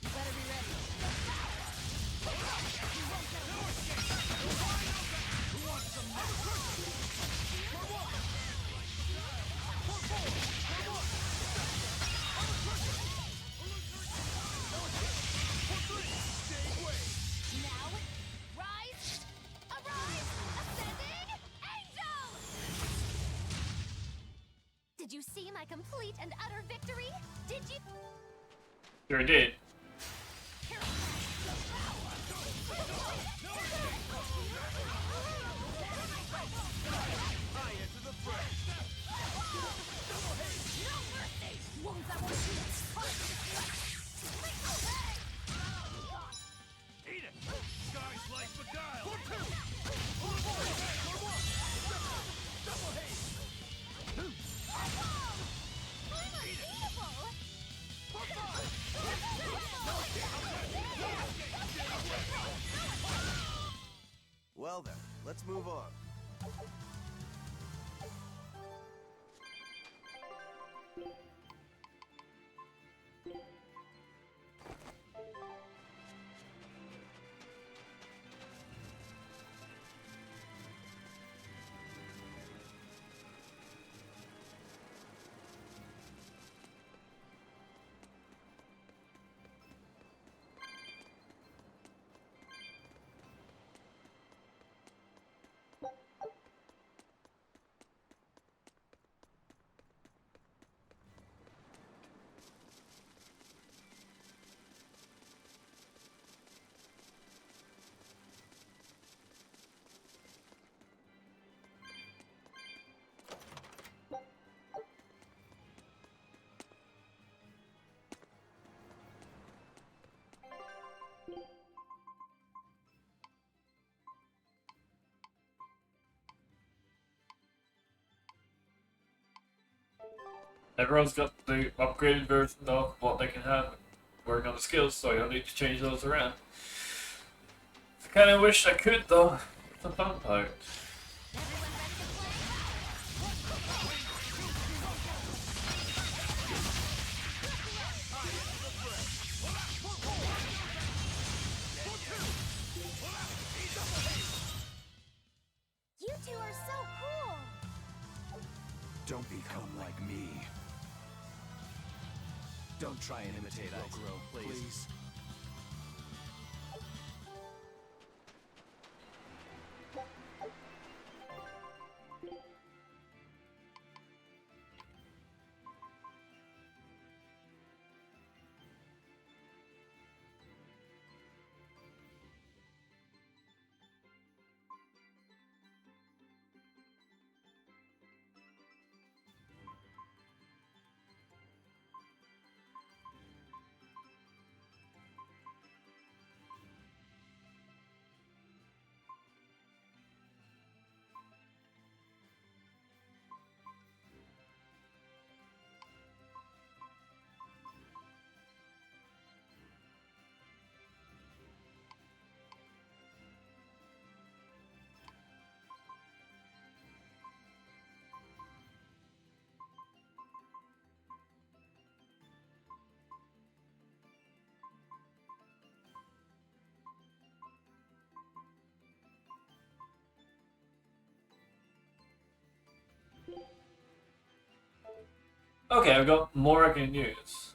You better be ready. Who wants some my complete and utter victory? Did you? Sure did. Eat it! Sky's life beguile! Well then, let's move on. Everyone's got the upgraded version of what they can have working on the skills, so you don't need to change those around. I kind of wish I could, though. It's the fun part. You two are so cool! Don't become like me. Don't try and imitate us, please. Okay, I've got more I can use.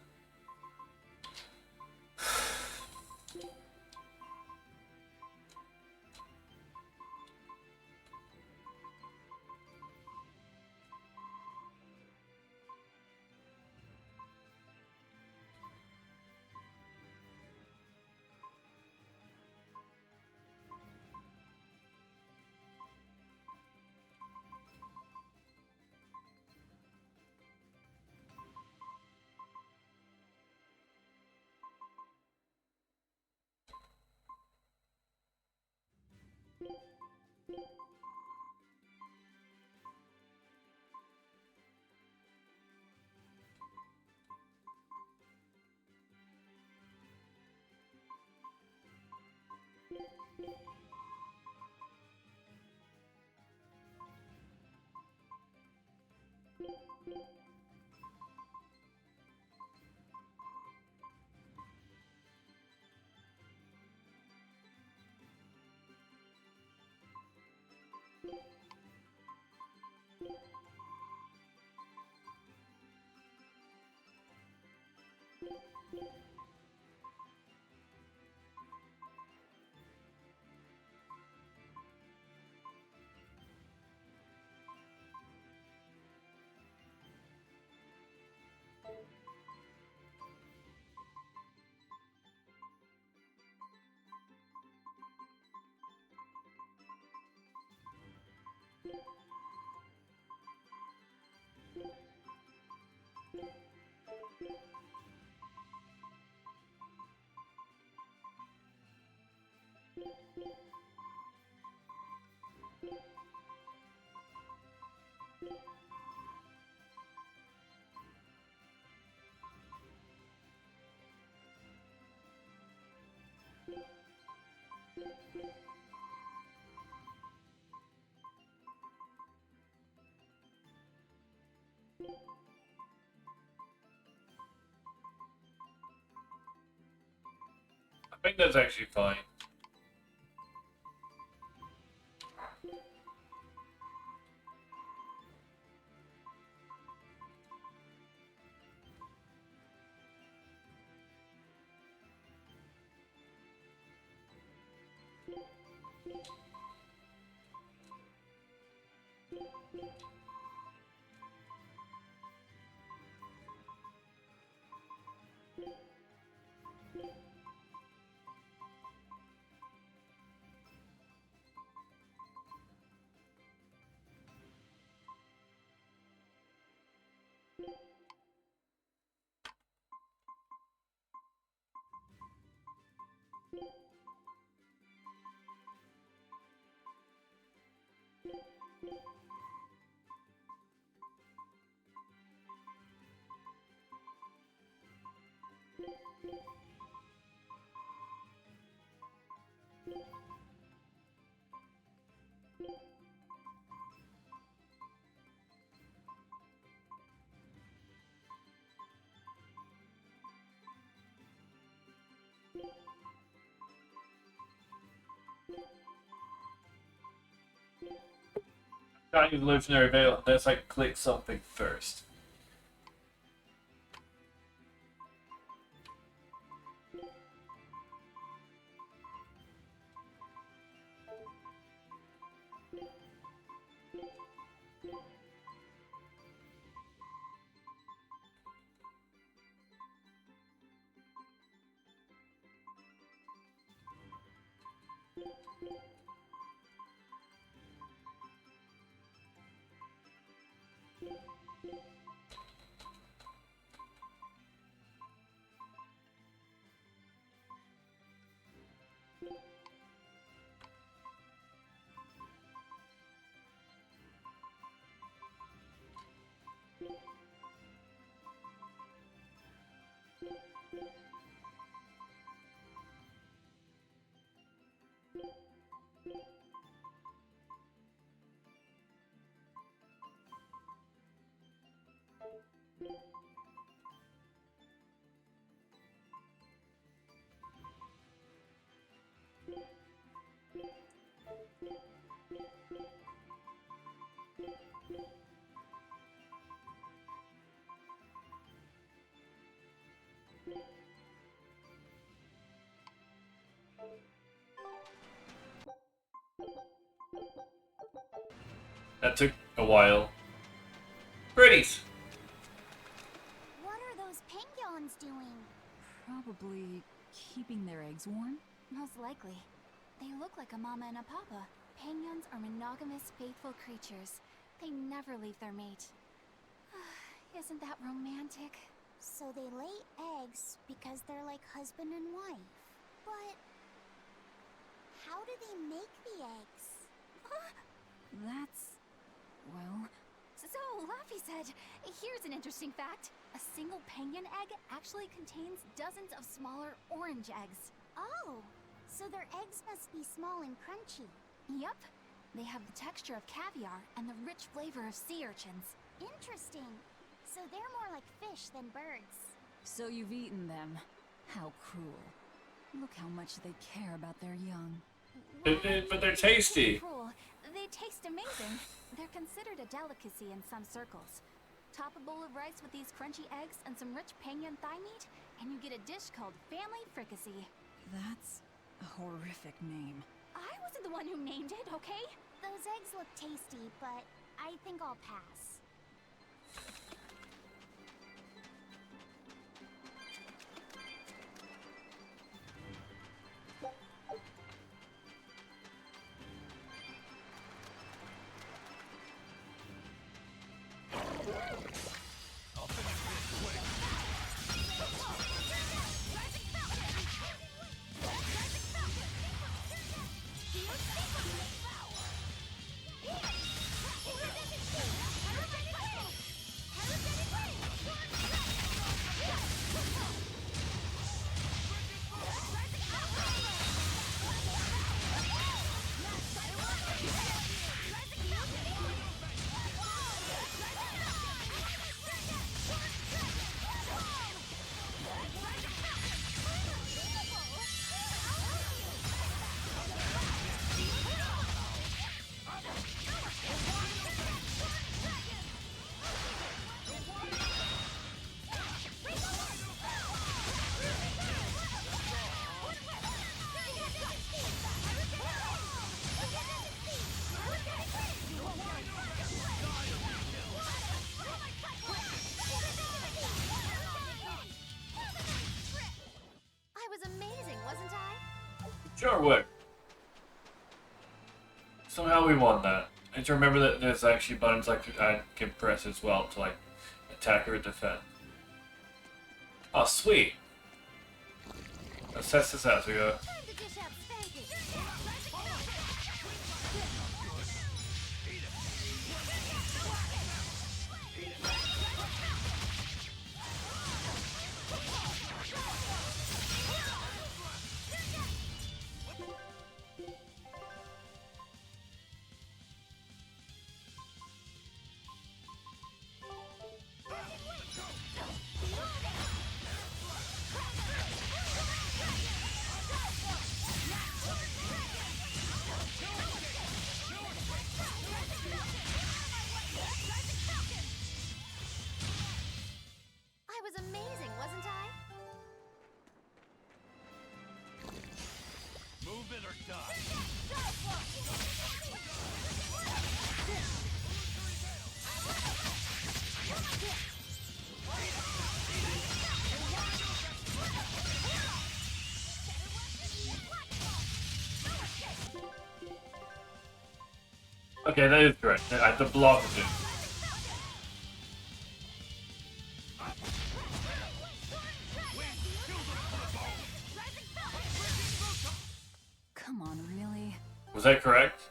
I think that's actually fine. Can't use illusionary veil unless I click something first. That took a while. Pretties! What are those penguins doing? Probably keeping their eggs warm? Most likely. They look like a mama and a papa. Penguins are monogamous, faithful creatures. They never leave their mate. Isn't that romantic? So they lay eggs because they're like husband and wife. But how do they make the eggs? That's... well... So, Laffy said, here's an interesting fact. A single penguin egg actually contains dozens of smaller orange eggs. Oh, so their eggs must be small and crunchy. Yep. They have the texture of caviar and the rich flavor of sea urchins. Interesting. So they're more like fish than birds. So you've eaten them. How cruel. Look how much they care about their young. But they're tasty. Cruel. They taste amazing. They're considered a delicacy in some circles. Top a bowl of rice with these crunchy eggs and some rich penguin thigh meat, and you get a dish called family fricassee. That's a horrific name. I wasn't the one who named it, okay? Those eggs look tasty, but I think I'll pass. Sure would. Somehow we won that. And to remember that there's actually buttons I can press as well to like attack or defend. Oh, sweet. Let's test this out as we go. Okay, that is correct. I have to block it. Come on, really? Was that correct?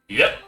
Yep.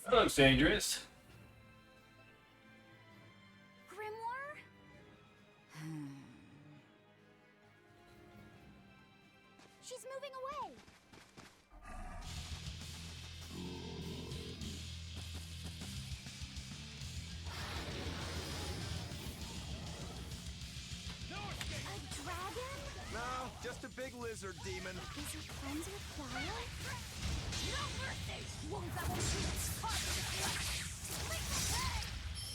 That looks dangerous. Grimoire? She's moving away. A dragon? No, just a big lizard demon. Is he friends with Fire? No mercy! Wounds that will shield!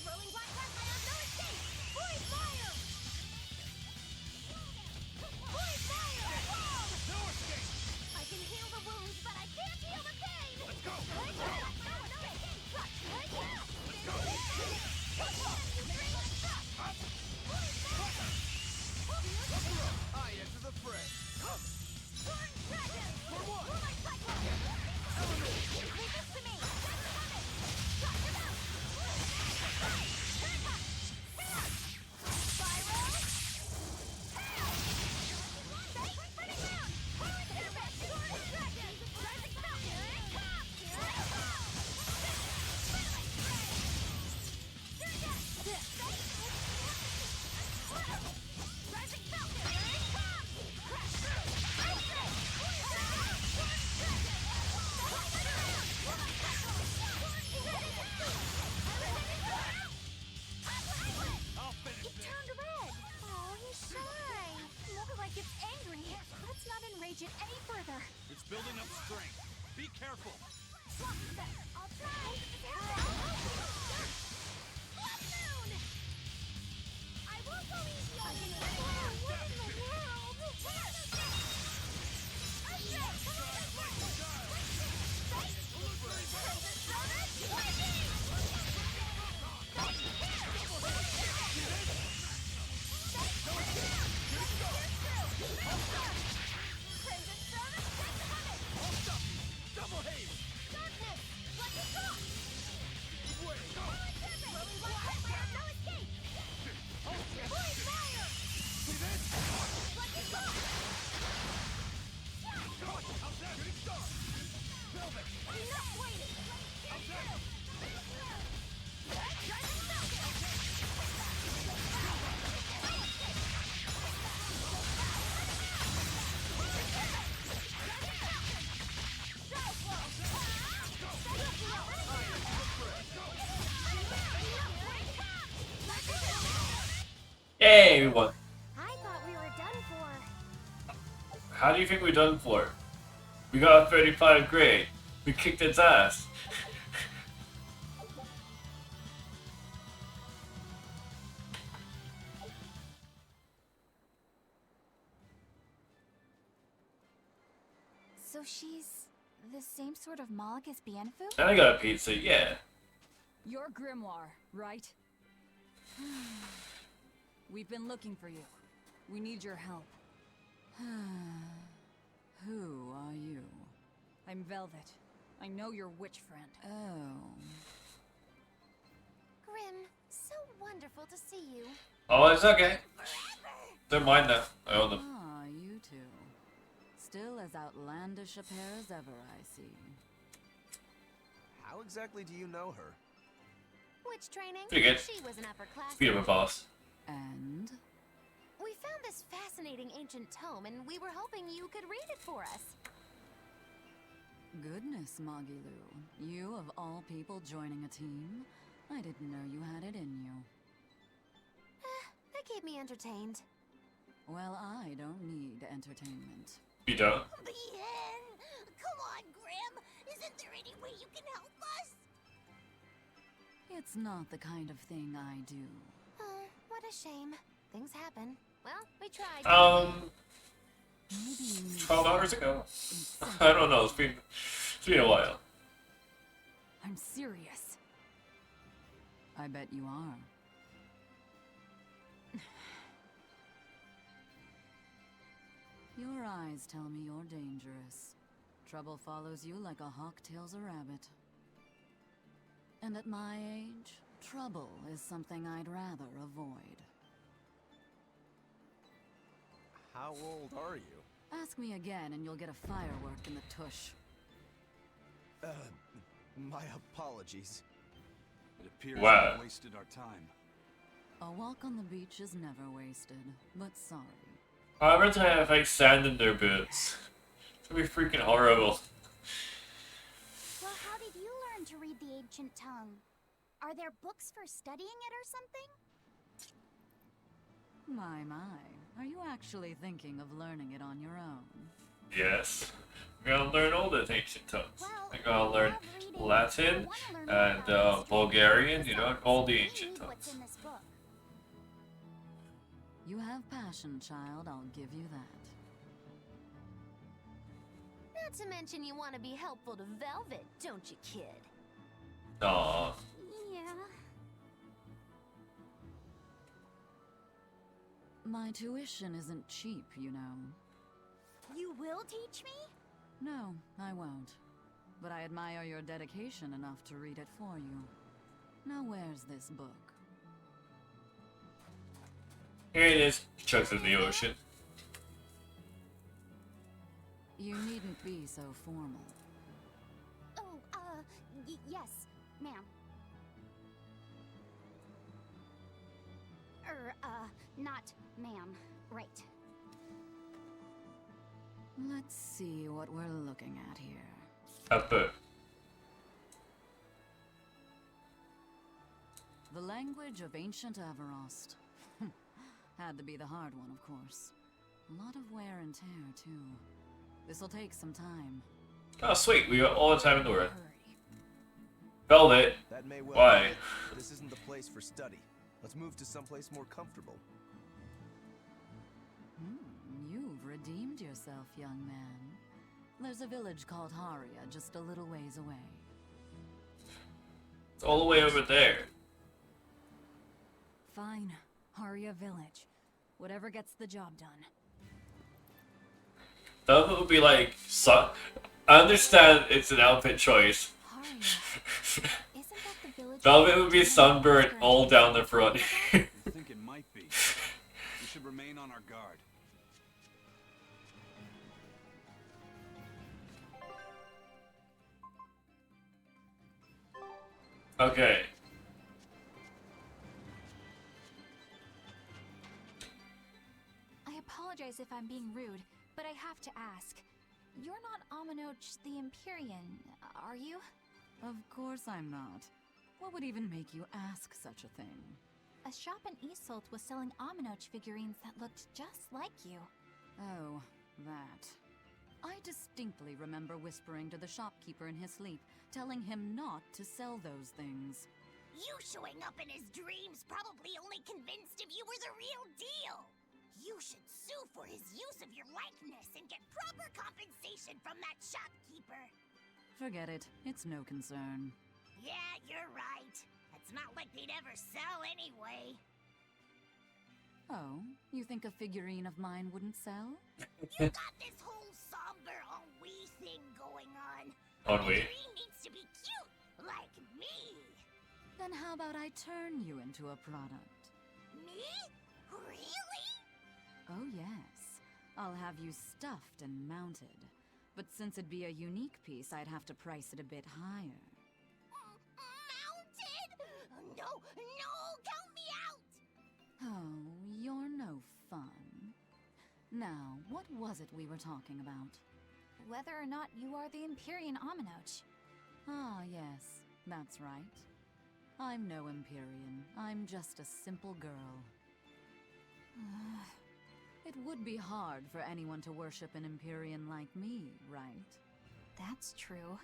Rolling black crack, I have no escape! Void fire! Void fire! No escape! I can heal the wounds, but I can't heal the pain! Let's go! Let's go! I enter the fray. Storm Dragon! For what? For my cycle! Leave this to me! Shut your mouth! Spiral! Fake! Put it down! Storm Dragon! Rising Falcon! Rising Falcon! Crash through! It turned red! Oh, he's shy! More like it's angry. Let's not enrage it any further. It's building up strength. Be careful. I'll try! Blood Moon! I won't go easy on you! What in the world? Yay, we won. I thought we were done for. How do you think we done for? We got a 35 grade. We kicked its ass. So she's the same sort of Moloch as Bienfu? And I got a pizza, yeah. You're Grimoire, right? We've been looking for you. We need your help. Who are you? I'm Velvet. I know your witch friend. Oh. Grim, so wonderful to see you. Oh, it's okay. Don't mind that. I own them. Ah, you two. Still as outlandish a pair as ever, I see. How exactly do you know her? Witch training? Pretty good. She was an upper class. Speed of a boss. And? We found this fascinating ancient tome, and we were hoping you could read it for us. Goodness, Magilu. You, of all people, joining a team? I didn't know you had it in you. That keep me entertained. Well, I don't need entertainment. You don't? Bien! Come on, Grim! Isn't there any way you can help us? It's not the kind of thing I do. Oh, what a shame. Things happen. Well, we tried. 12 hours ago? I don't know, it's been a while. I'm serious. I bet you are. Your eyes tell me you're dangerous. Trouble follows you like a hawk tails a rabbit. And at my age, trouble is something I'd rather avoid. How old are you? Ask me again and you'll get a firework in the tush. My apologies. It appears Wow. we wasted our time. A walk on the beach is never wasted, but sorry. Every time I have like sand in their boots. It's gonna be freaking horrible. Well, how did you learn to read the ancient tongue? Are there books for studying it or something? My. Are you actually thinking of learning it on your own? Yes. We're gonna learn all the ancient tongues. We're gonna learn Latin and Bulgarian, you know, all the ancient tongues. What's in this book? You have passion, child, I'll give you that. Not to mention you want to be helpful to Velvet, don't you, kid? Aww. Yeah. My tuition isn't cheap, you know. You will teach me? No, I won't. But I admire your dedication enough to read it for you. Now where's this book? Here it is. Chucks in the ocean. You needn't be so formal. Oh, yes, ma'am. Not ma'am. Right. Let's see what we're looking at here. A book. The language of ancient Averost. Had to be the hard one, of course. A lot of wear and tear, too. This'll take some time. Oh, sweet. We got all the time in the world. Velvet. That may well Why? be, but this isn't the place for study. Let's move to someplace more comfortable. You've redeemed yourself, young man. There's a village called Haria just a little ways away. It's all the way over there. Fine. Haria Village. Whatever gets the job done. Velvet would be like I understand it's an outfit choice. Velvet would be sunburned all down the front. You think it might be? We should remain on our guard. Okay. I apologize if I'm being rude, but I have to ask. You're not Aminoch the Empyrean, are you? Of course I'm not. What would even make you ask such a thing? A shop in Isolt was selling Aminoch figurines that looked just like you. Oh, that. I distinctly remember whispering to the shopkeeper in his sleep, telling him not to sell those things. You showing up in his dreams probably only convinced him you were the real deal. You should sue for his use of your likeness and get proper compensation from that shopkeeper. Forget it. It's no concern. Yeah, you're right. It's not like they'd ever sell anyway. Oh, you think a figurine of mine wouldn't sell? You got this whole somber ennui thing going on. Ennui? The dream needs to be cute, like me. Then how about I turn you into a product? Me? Really? Oh yes. I'll have you stuffed and mounted. But since it'd be a unique piece, I'd have to price it a bit higher. Mounted? No, count me out! Oh, you're no fun. Now, what was it we were talking about? Whether or not you are the Empyrean Aminoch. Ah, yes, that's right. I'm no Empyrean. I'm just a simple girl. It would be hard for anyone to worship an Empyrean like me, right? That's true.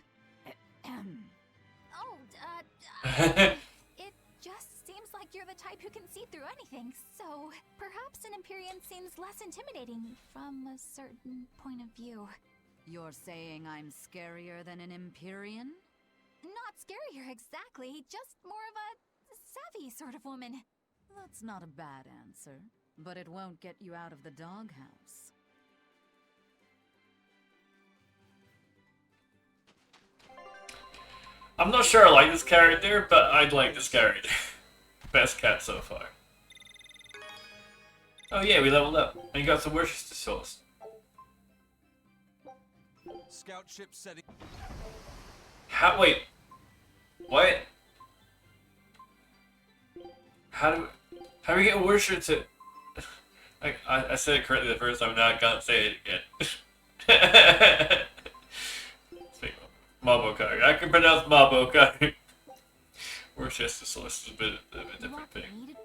It just seems like you're the type who can see through anything, so perhaps an Empyrean seems less intimidating from a certain point of view. You're saying I'm scarier than an Empyrean? Not scarier exactly, just more of a savvy sort of woman. That's not a bad answer, but it won't get you out of the doghouse. I'm not sure I like this character, but I'd like this character. Best cat so far. Oh yeah, we leveled up. And you got some Worcester sauce. Scout ship setting. Wait. What? How do we get Worcester to... I said it correctly the first time, now I can't say it again. Mabokar. I can pronounce Mabokar. Worcester sauce is a bit of a different thing.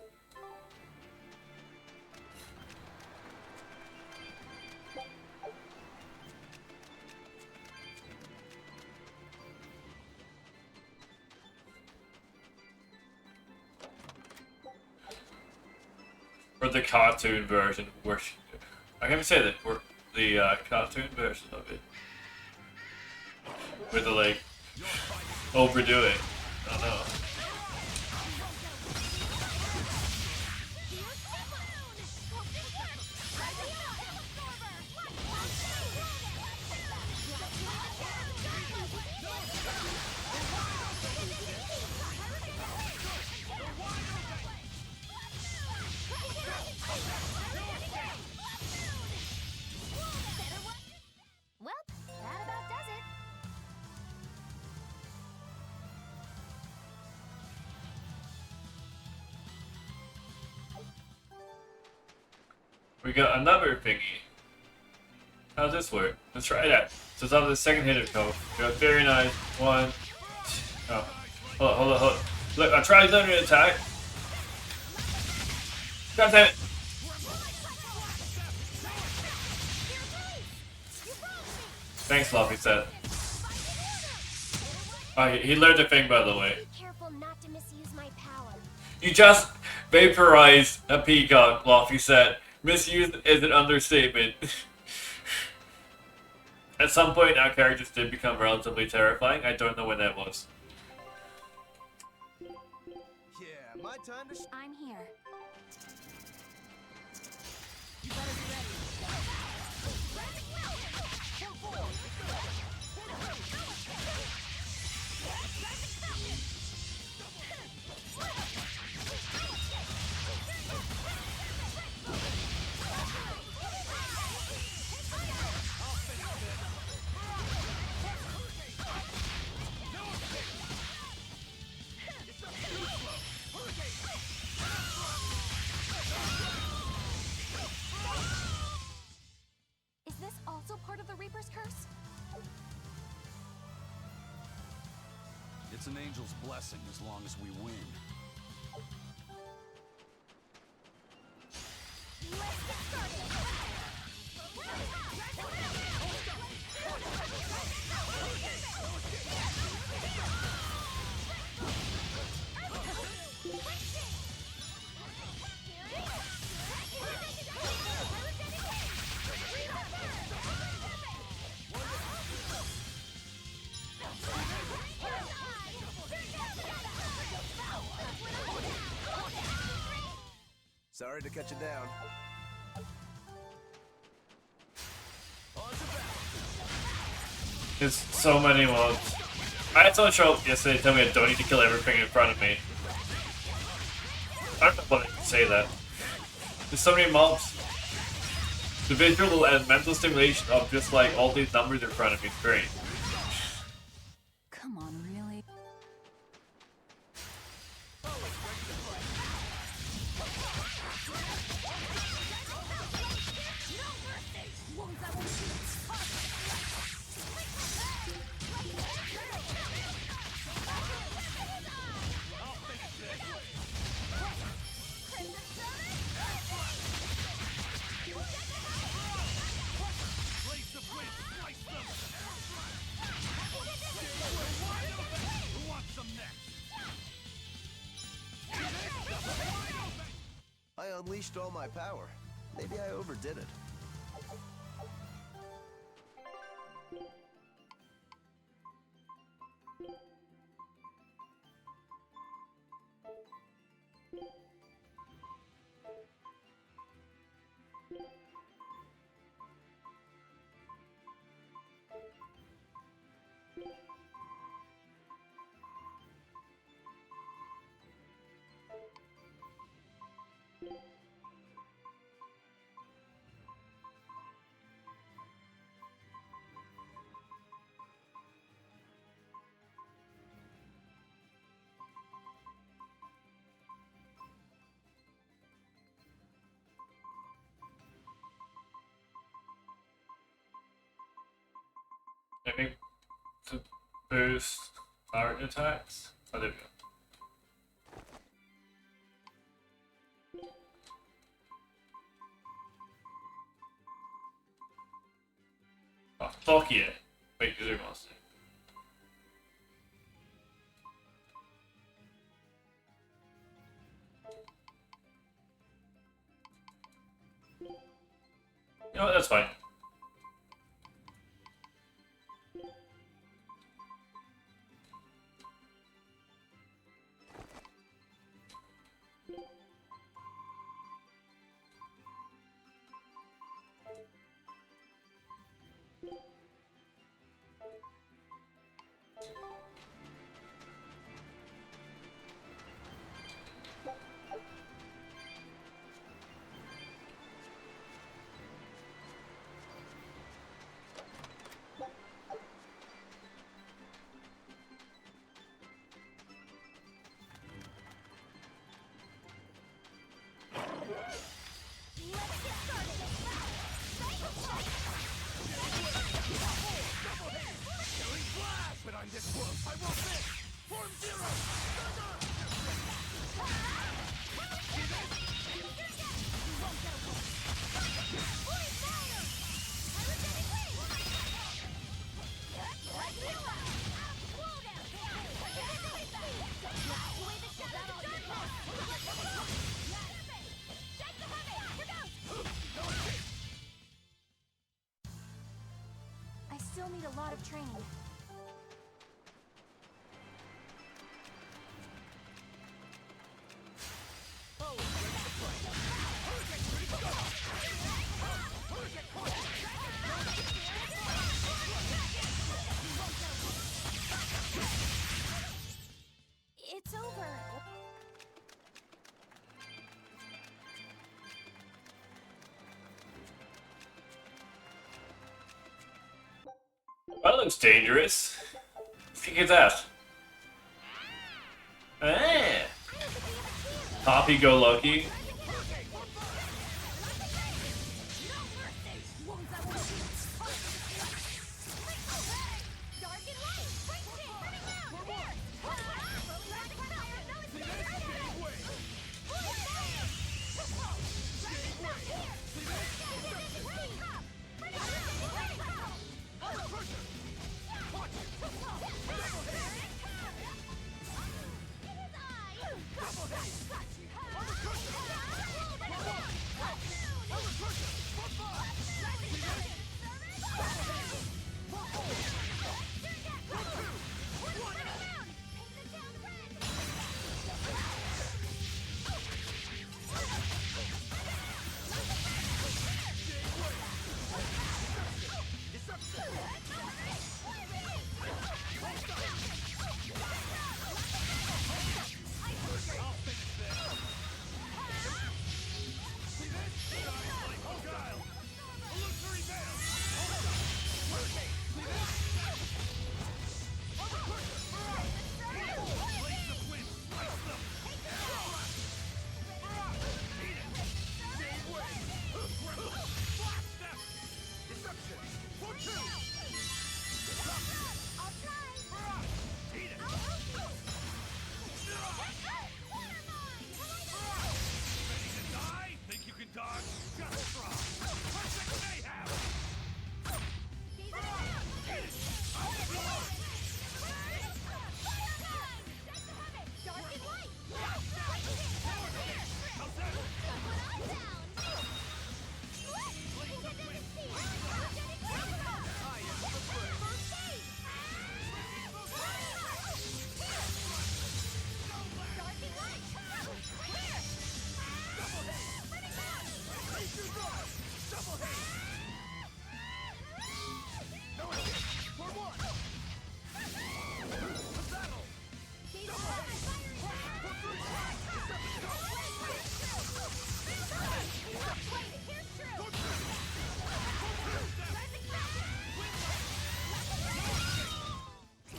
Or the cartoon version. I can say that. Or the cartoon version of it. With the like overdo it. I don't know. Well, that about does it. We got another thingy. How's this work? Let's try that. So it's on the second hit of code. We got very nice. One. Oh. Hold on. Look, I tried another attack. God damn it. Thanks, Fluffy said. Oh, he learned a thing, by the way. Be careful not to misuse my power. You just vaporized a peacock, Fluffy said. Misused is an understatement. At some point, our characters did become relatively terrifying. I don't know when that was. Yeah, my time to... I'm here. You better be ready. part of the Reaper's curse? It's an angel's blessing as long as we win. Let's get started! Sorry to cut you down. There's so many mobs. I had someone show up yesterday tell me I don't need to kill everything in front of me. I don't know why they say that. There's so many mobs. The visual and mental stimulation of just like all these numbers in front of me is great. Come on, really? I unleashed all my power. Maybe I overdid it. I think to boost our attacks. Oh, there we go. Oh, fuck yeah. Wait, is there monster? You know what, that's fine. But I'm this close. I won't miss. Form zero. I still need a lot of training. It's over. That looks dangerous. Look at that. Eh. Happy-go-lucky.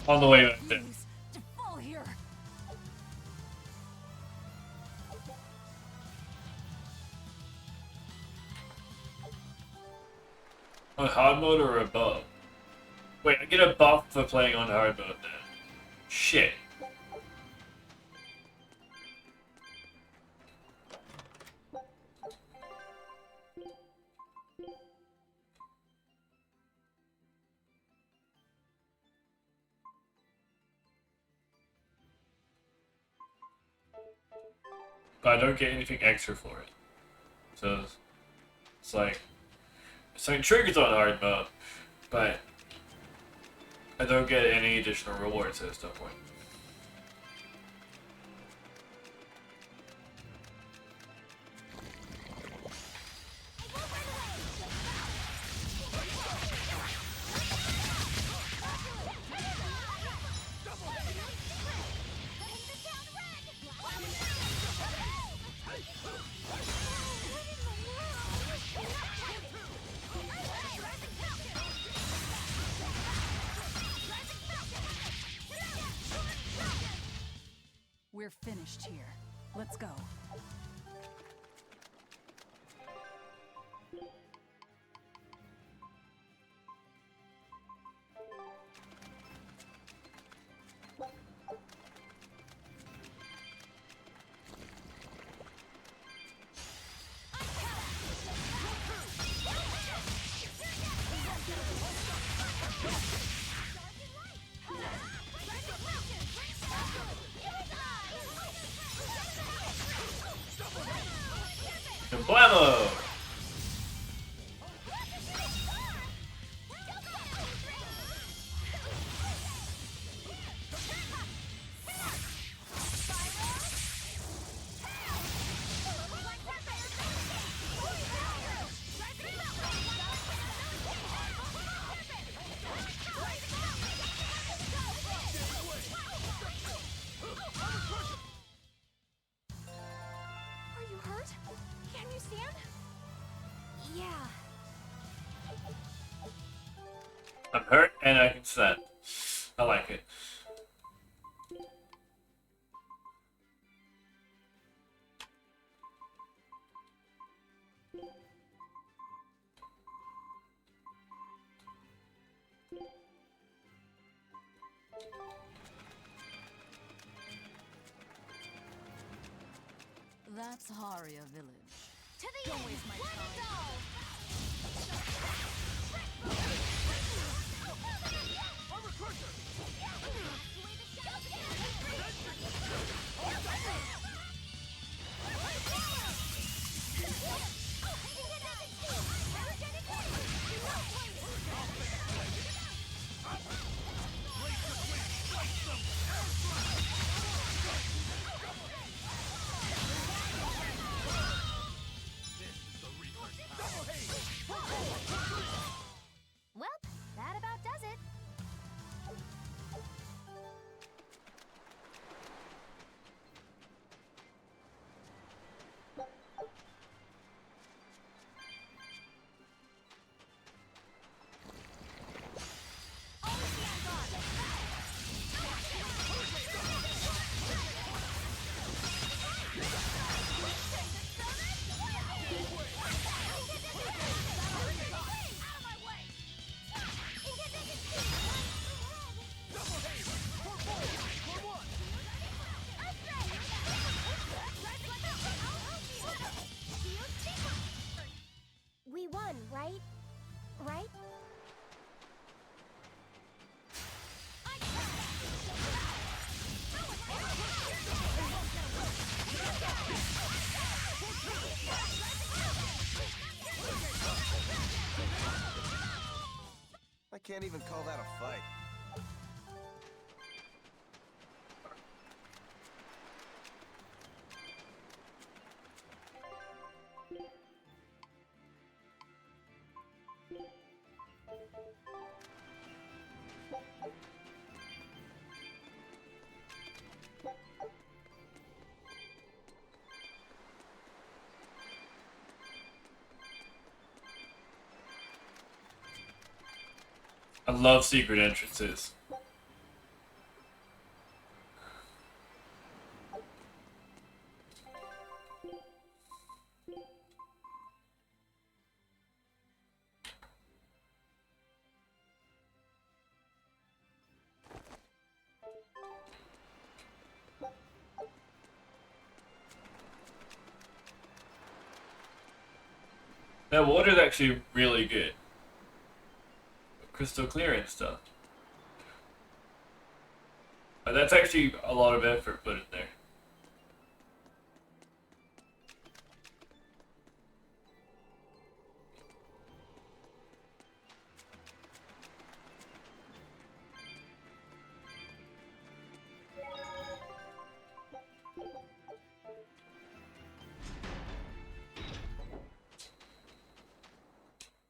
On the way back then. To fall here. On hard mode or above? Wait, I get a buff for playing on hard mode then. Shit. But I don't get anything extra for it. So it's like something triggers on hard mode, but I don't get any additional rewards at that point. We're finished here. Let's go. Blammo! Are you hurt? Can you stand? Yeah. I'm hurt and I can stand. I like it. That's Haria Village. To the Don't end. waste my One time. and all. Well, that about does it. We won, right? Right? I can't even call that a fight. I love secret entrances. That water's actually really good. Crystal clear and stuff. But that's actually a lot of effort put in there.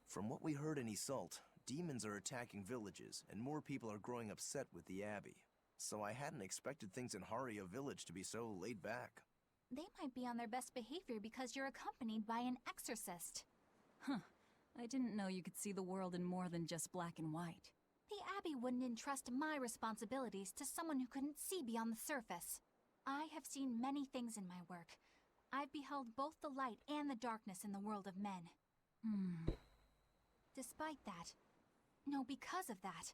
From what we heard in Iseult, demons are attacking villages, and more people are growing upset with the Abbey. So I hadn't expected things in Haria village to be so laid back. They might be on their best behavior because you're accompanied by an exorcist. Huh. I didn't know you could see the world in more than just black and white. The Abbey wouldn't entrust my responsibilities to someone who couldn't see beyond the surface. I have seen many things in my work. I've beheld both the light and the darkness in the world of men. Despite that, no, because of that,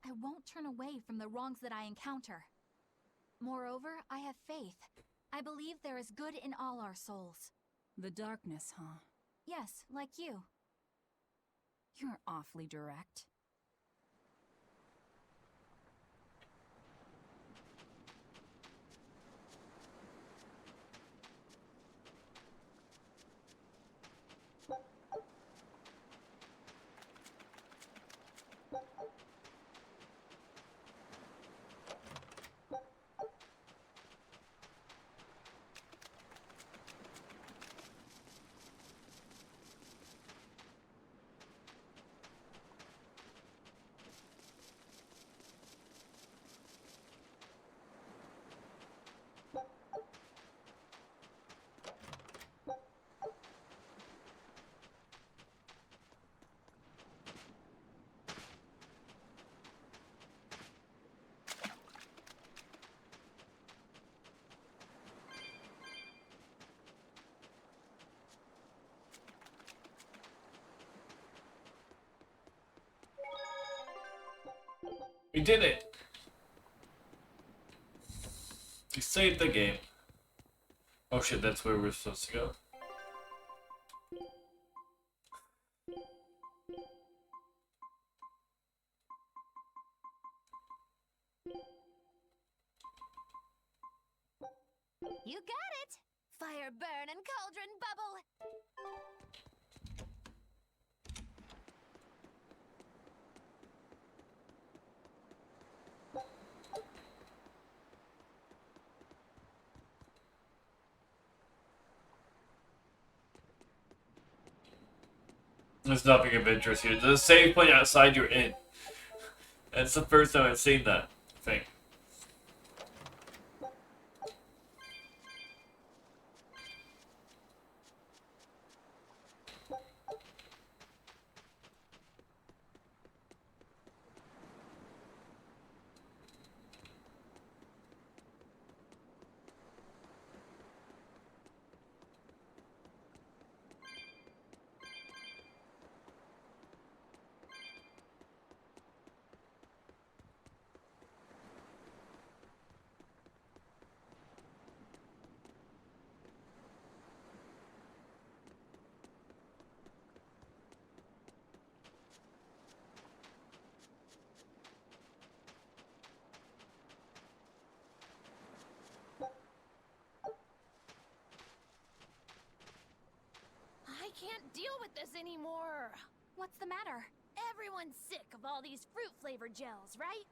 I won't turn away from the wrongs that I encounter. Moreover, I have faith. I believe there is good in all our souls. The darkness, huh? Yes, like you. You're awfully direct. We did it! We saved the game. Oh shit, that's where we're supposed to go. You got it! Fire burn and cauldron bubble! There's nothing of interest here. There's a save point outside you're in. That's the first time I've seen that thing. I can't deal with this anymore. What's the matter? Everyone's sick of all these fruit-flavored gels, right?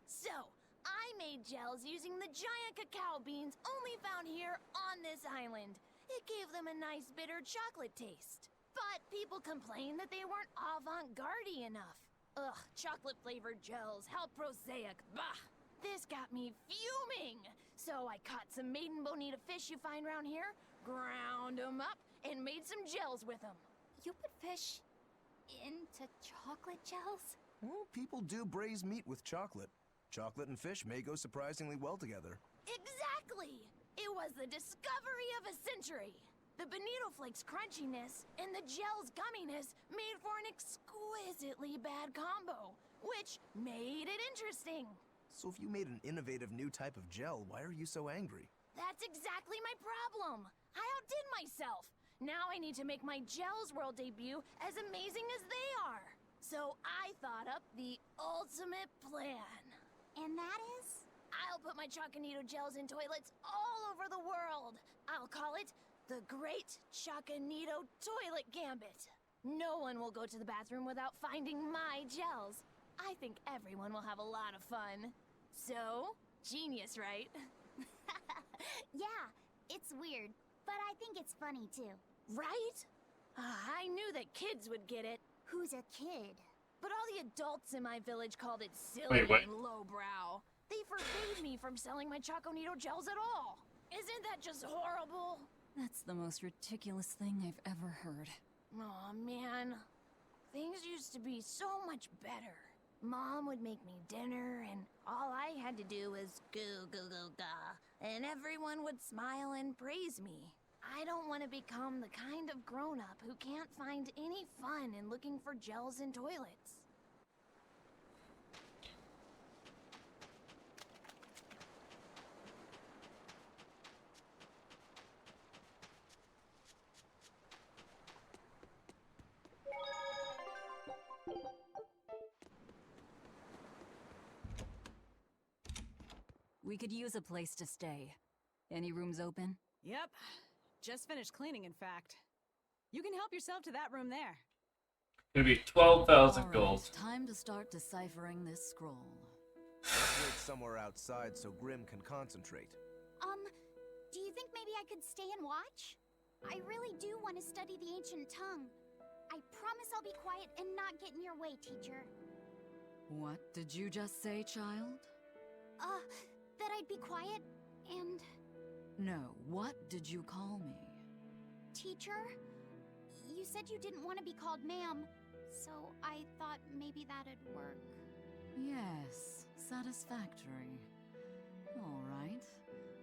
So, I made gels using the giant cacao beans only found here on this island. It gave them a nice bitter chocolate taste. But people complained that they weren't avant-garde enough. Ugh, chocolate-flavored gels, how prosaic, bah! This got me fuming! So I caught some maiden bonita fish you find around here, ground them up, and made some gels with them. You put fish into chocolate gels? Well, people do braise meat with chocolate. Chocolate and fish may go surprisingly well together. Exactly! It was the discovery of a century. The bonito flakes crunchiness and the gel's gumminess made for an exquisitely bad combo, which made it interesting. So if you made an innovative new type of gel, why are you so angry? That's exactly my problem. I outdid myself. Now I need to make my Gels World debut as amazing as they are. So I thought up the ultimate plan. And that is? I'll put my Chacanito gels in toilets all over the world. I'll call it the Great Chacanito Toilet Gambit. No one will go to the bathroom without finding my gels. I think everyone will have a lot of fun. So, genius, right? Yeah, it's weird, but I think it's funny too. Right? I knew that kids would get it. Who's a kid? But all the adults in my village called it silly Wait, what? and lowbrow. They forbade me from selling my Chaconito gels at all. Isn't that just horrible? That's the most ridiculous thing I've ever heard. Aw, man. Things used to be so much better. Mom would make me dinner, and all I had to do was goo goo goo ga, and everyone would smile and praise me. I don't want to become the kind of grown-up who can't find any fun in looking for gels in toilets. We could use a place to stay. Any rooms open? Yep. Just finished cleaning, in fact. You can help yourself to that room there. Gonna be 12,000 All right, gold. time to start deciphering this scroll. Let's wait somewhere outside so Grim can concentrate. Do you think maybe I could stay and watch? I really do want to study the ancient tongue. I promise I'll be quiet and not get in your way, teacher. What did you just say, child? That I'd be quiet and... No, what did you call me? Teacher? You said you didn't want to be called ma'am, so I thought maybe that'd work. Yes, satisfactory. All right.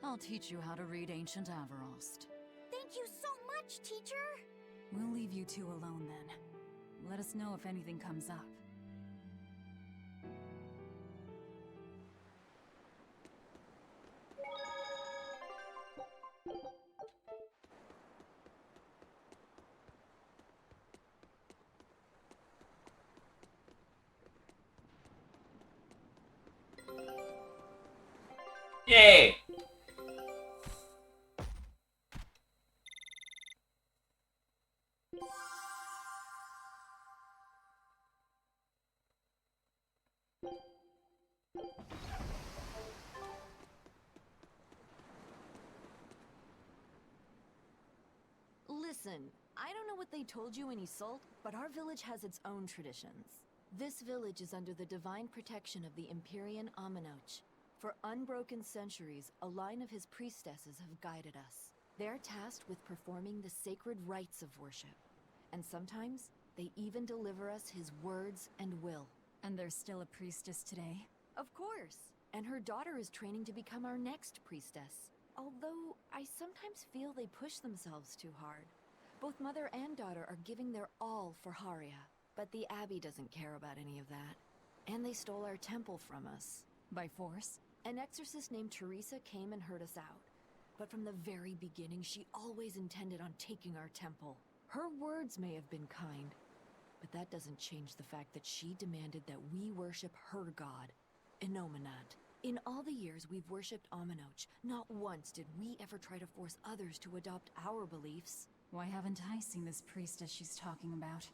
I'll teach you how to read Ancient Avarost. Thank you so much, teacher! We'll leave you two alone then. Let us know if anything comes up. Yay! Listen, I don't know what they told you in Isolt, but our village has its own traditions. This village is under the divine protection of the Empyrean Aminoch. For unbroken centuries, a line of his priestesses have guided us. They're tasked with performing the sacred rites of worship. And sometimes, they even deliver us his words and will. And there's still a priestess today? Of course. And her daughter is training to become our next priestess. Although, I sometimes feel they push themselves too hard. Both mother and daughter are giving their all for Haria. But the Abbey doesn't care about any of that. And they stole our temple from us. By force? An exorcist named Teresa came and heard us out. But from the very beginning, she always intended on taking our temple. Her words may have been kind, but that doesn't change the fact that she demanded that we worship her god, Inominat. In all the years we've worshipped Aminoch, not once did we ever try to force others to adopt our beliefs. Why haven't I seen this priestess she's talking about?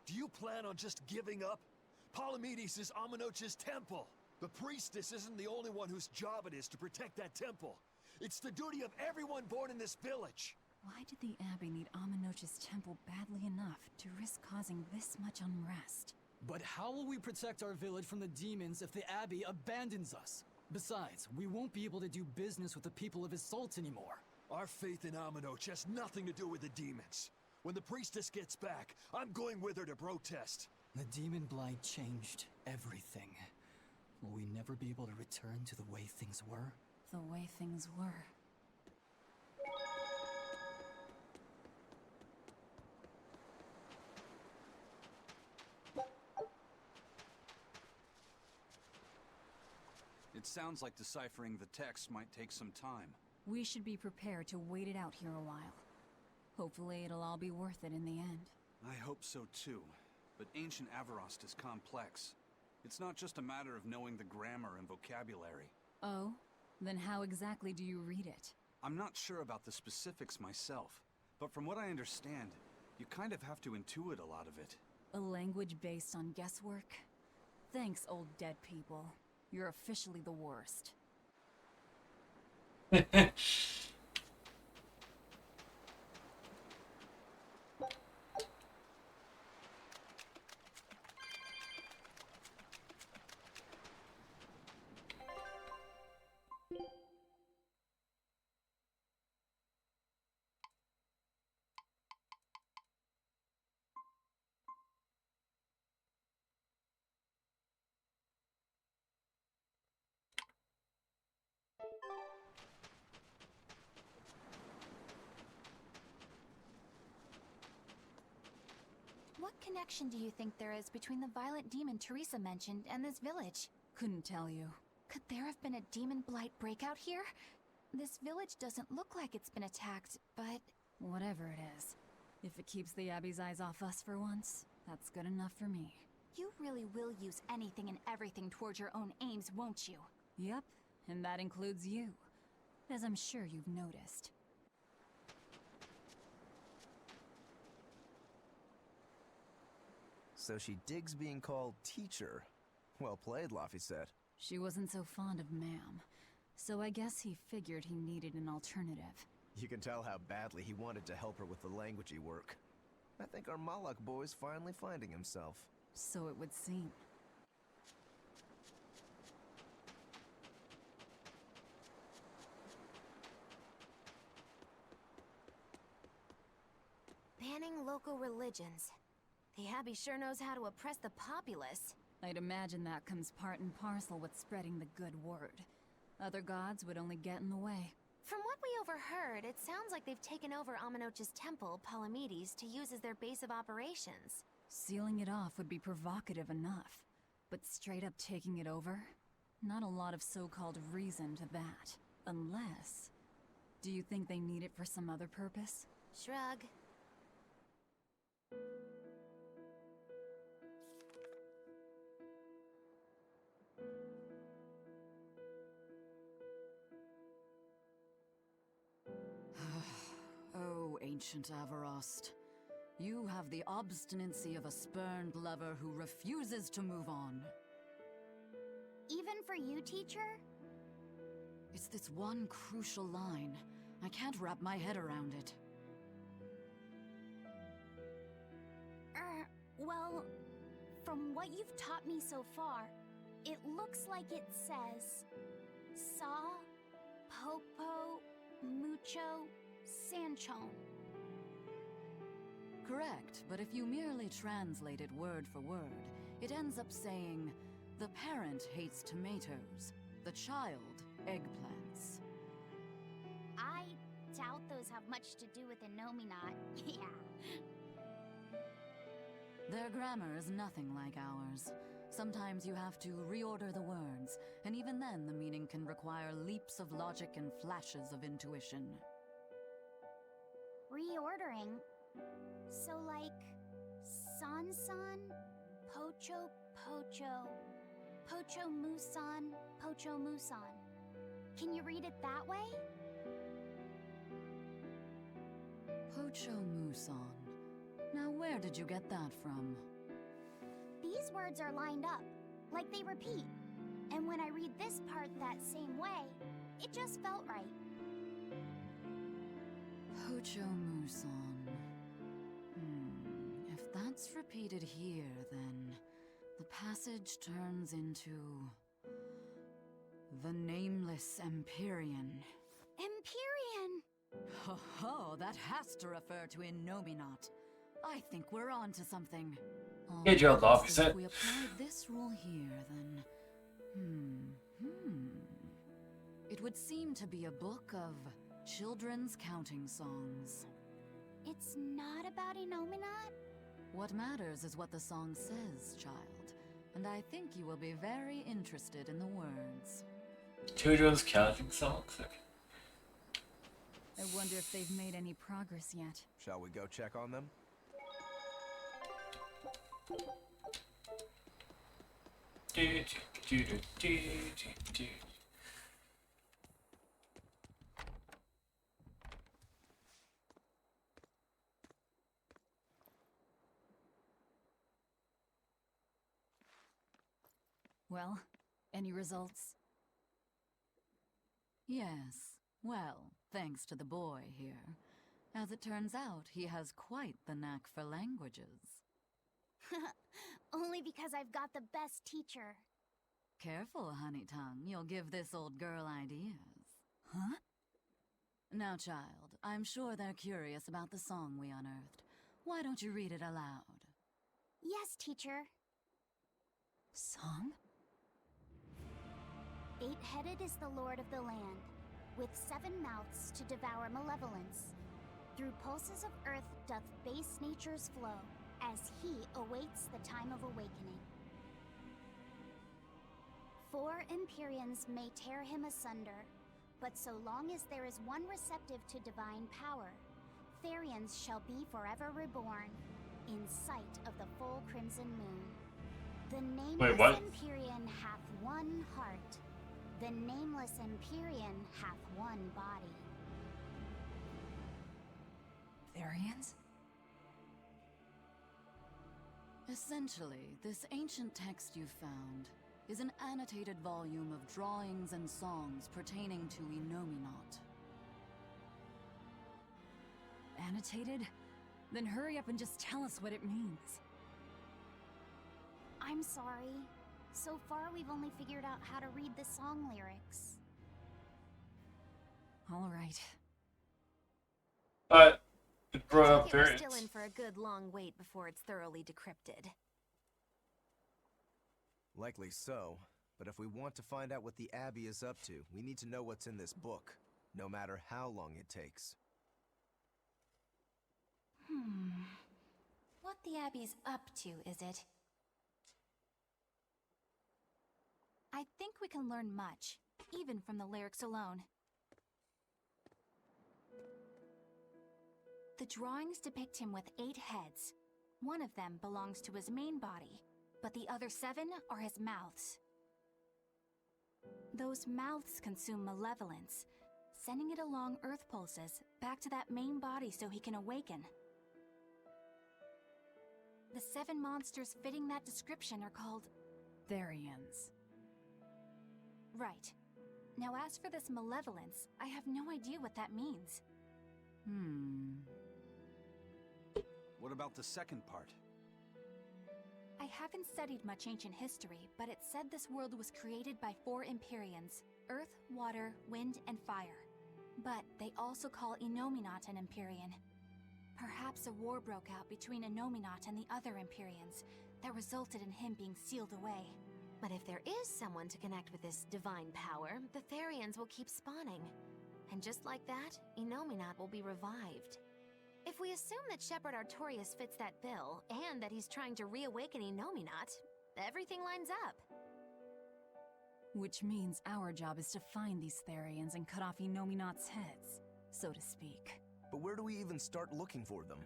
Do you plan on just giving up? Palamedes is Aminoch's temple. The priestess isn't the only one whose job it is to protect that temple. It's the duty of everyone born in this village. Why did the Abbey need Aminoch's temple badly enough to risk causing this much unrest? But how will we protect our village from the demons if the Abbey abandons us? Besides, we won't be able to do business with the people of Isolt anymore. Our faith in Aminoch has nothing to do with the demons. When the priestess gets back, I'm going with her to protest. The demon blight changed everything. Will we never be able to return to the way things were? The way things were. It sounds like deciphering the text might take some time. We should be prepared to wait it out here a while. Hopefully it'll all be worth it in the end. I hope so too, but ancient Avarost is complex. It's not just a matter of knowing the grammar and vocabulary. Oh? Then how exactly do you read it? I'm not sure about the specifics myself, but from what I understand, you kind of have to intuit a lot of it. A language based on guesswork? Thanks, old dead people. You're officially the worst. What connection do you think there is between the violent demon Teresa mentioned and this village? Couldn't tell you. Could there have been a demon blight breakout here? This village doesn't look like it's been attacked, but... Whatever it is. If it keeps the Abbey's eyes off us for once, that's good enough for me. You really will use anything and everything towards your own aims, won't you? Yep, and that includes you. As I'm sure you've noticed. So she digs being called teacher. Well played, Laphicet. She wasn't so fond of ma'am, so I guess he figured he needed an alternative. You can tell how badly he wanted to help her with the languagey work. I think our Malak boy's finally finding himself. So it would seem. Banning local religions. The Abbey sure knows how to oppress the populace. I'd imagine that comes part and parcel with spreading the good word. Other gods would only get in the way. From what we overheard, it sounds like they've taken over Aminoch's temple, Palamedes, to use as their base of operations. Sealing it off would be provocative enough. But straight up taking it over? Not a lot of so-called reason to that. Unless... Do you think they need it for some other purpose? Shrug. Oh, ancient Avarost. You have the obstinacy of a spurned lover who refuses to move on. Even for you, teacher? It's this one crucial line. I can't wrap my head around it. Well, from what you've taught me so far, it looks like it says... Saw, Popo, Mucho, Sanchon. Correct, but if you merely translate it word for word, it ends up saying, the parent hates tomatoes, the child eggplants. I doubt those have much to do with Innominat. Yeah. Their grammar is nothing like ours. Sometimes you have to reorder the words, and even then the meaning can require leaps of logic and flashes of intuition. Reordering? So like... San-san, Pocho Pocho, Pocho Musan, Pocho Musan. Can you read it that way? Pocho Musan. Now where did you get that from? These words are lined up, like they repeat. And when I read this part that same way, it just felt right. Hocho Muson. If that's repeated here, then the passage turns into the Nameless Empyrean. Empyrean! Ho ho, that has to refer to Innominat. I think we're on to something. Yeah, Gerald, Almost opposite. If we applied this rule here, then... It would seem to be a book of children's counting songs. It's not about Innominat? What matters is what the song says, child. And I think you will be very interested in the words. Children's counting songs? Okay. I wonder if they've made any progress yet. Shall we go check on them? Well, any results? Yes. Well, thanks to the boy here. As it turns out, he has quite the knack for languages. Only because I've got the best teacher. Careful, honey tongue. You'll give this old girl ideas. Huh? Now, child, I'm sure they're curious about the song we unearthed. Why don't you read it aloud? Yes, teacher. Song? 8-headed is the lord of the land, with 7 mouths to devour malevolence. Through pulses of earth doth base nature's flow, as he awaits the time of awakening. 4 Empyreans may tear him asunder, but so long as there is one receptive to divine power, Therians shall be forever reborn, in sight of the full crimson moon. The nameless Empyrean hath one heart. The nameless Empyrean hath one body. Therians? Essentially, this ancient text you found is an annotated volume of drawings and songs pertaining to Innominat. Annotated? Then hurry up and just tell us what it means. I'm sorry. So far, we've only figured out how to read the song lyrics. All right. But it brought I up take it we're variants. still in for a good long wait before it's thoroughly decrypted. Likely so, but if we want to find out what the Abbey is up to, we need to know what's in this book, no matter how long it takes. What the Abbey's up to, is it? I think we can learn much, even from the lyrics alone. The drawings depict him with 8 heads. One of them belongs to his main body, but the other 7 are his mouths. Those mouths consume malevolence, sending it along earth pulses back to that main body so he can awaken. The 7 monsters fitting that description are called Therians. Right. Now as for this malevolence, I have no idea what that means. What about the second part? I haven't studied much ancient history, but it said this world was created by 4 Empyreans: Earth, Water, Wind, and Fire. But they also call Innominat an Empyrean. Perhaps a war broke out between Innominat and the other Empyreans that resulted in him being sealed away. But if there is someone to connect with this divine power, the Therians will keep spawning. And just like that, Innominat will be revived. If we assume that Shepherd Artorius fits that bill, and that he's trying to reawaken Innominat, everything lines up. Which means our job is to find these Therians and cut off Innominat's heads, so to speak. But where do we even start looking for them?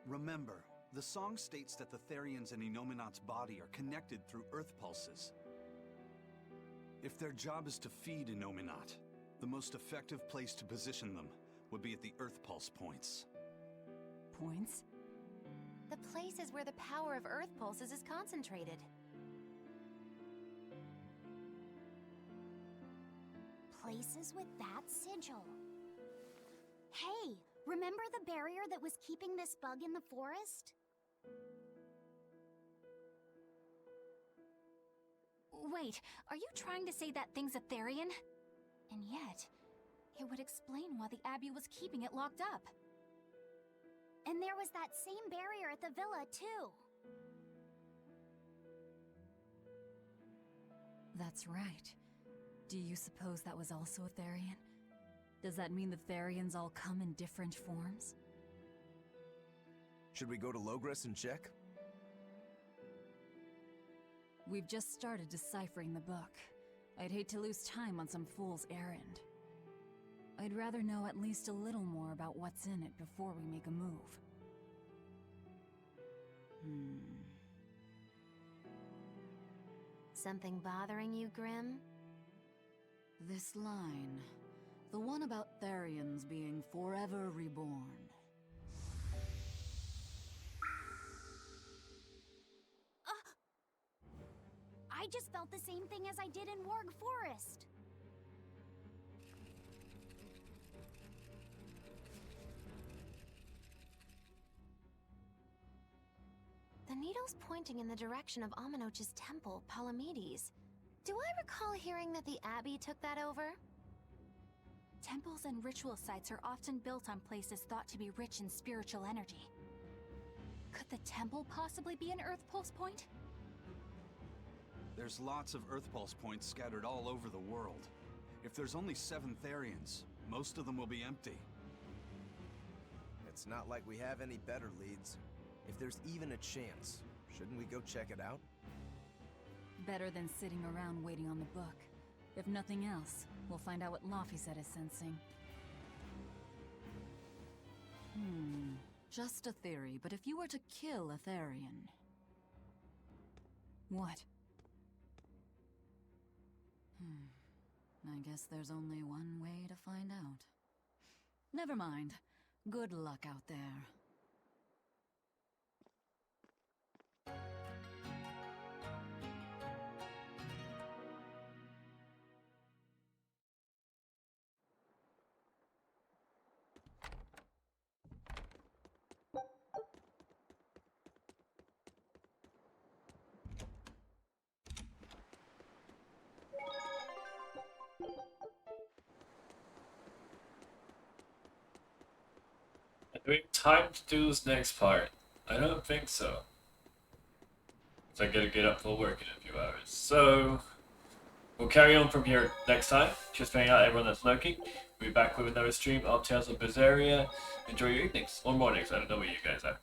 Remember, the song states that the Therians in Innominat's body are connected through earth pulses. If their job is to feed Innominat, the most effective place to position them would be at the earth pulse points. Points? The place is where the power of earth pulses is concentrated. Places with that sigil. Hey, remember the barrier that was keeping this bug in the forest? Wait, are you trying to say that thing's a Therian? And yet, it would explain why the Abbey was keeping it locked up. And there was that same barrier at the villa, too. That's right. Do you suppose that was also a Therian? Does that mean the Therians all come in different forms? Should we go to Logres and check? We've just started deciphering the book. I'd hate to lose time on some fool's errand. I'd rather know at least a little more about what's in it before we make a move. Something bothering you, Grim? This line. The one about Therians being forever reborn. I just felt the same thing as I did in Warg Forest. The needle's pointing in the direction of Amenoch's temple, Palamedes. Do I recall hearing that the Abbey took that over? Temples and ritual sites are often built on places thought to be rich in spiritual energy. Could the temple possibly be an Earth Pulse point? There's lots of Earth Pulse points scattered all over the world. If there's only 7 Therians, most of them will be empty. It's not like we have any better leads. If there's even a chance, shouldn't we go check it out? Better than sitting around waiting on the book. If nothing else, we'll find out what Laphicet is sensing. Just a theory, but if you were to kill a Therian... What? I guess there's only one way to find out. Never mind. Good luck out there. Do we have time to do this next part? I don't think so. So I gotta get up for work in a few hours. So we'll carry on from here next time. Just hang out everyone that's lurking. We'll be back with another stream of Tales of Berseria. Enjoy your evenings or mornings. I don't know where you guys are.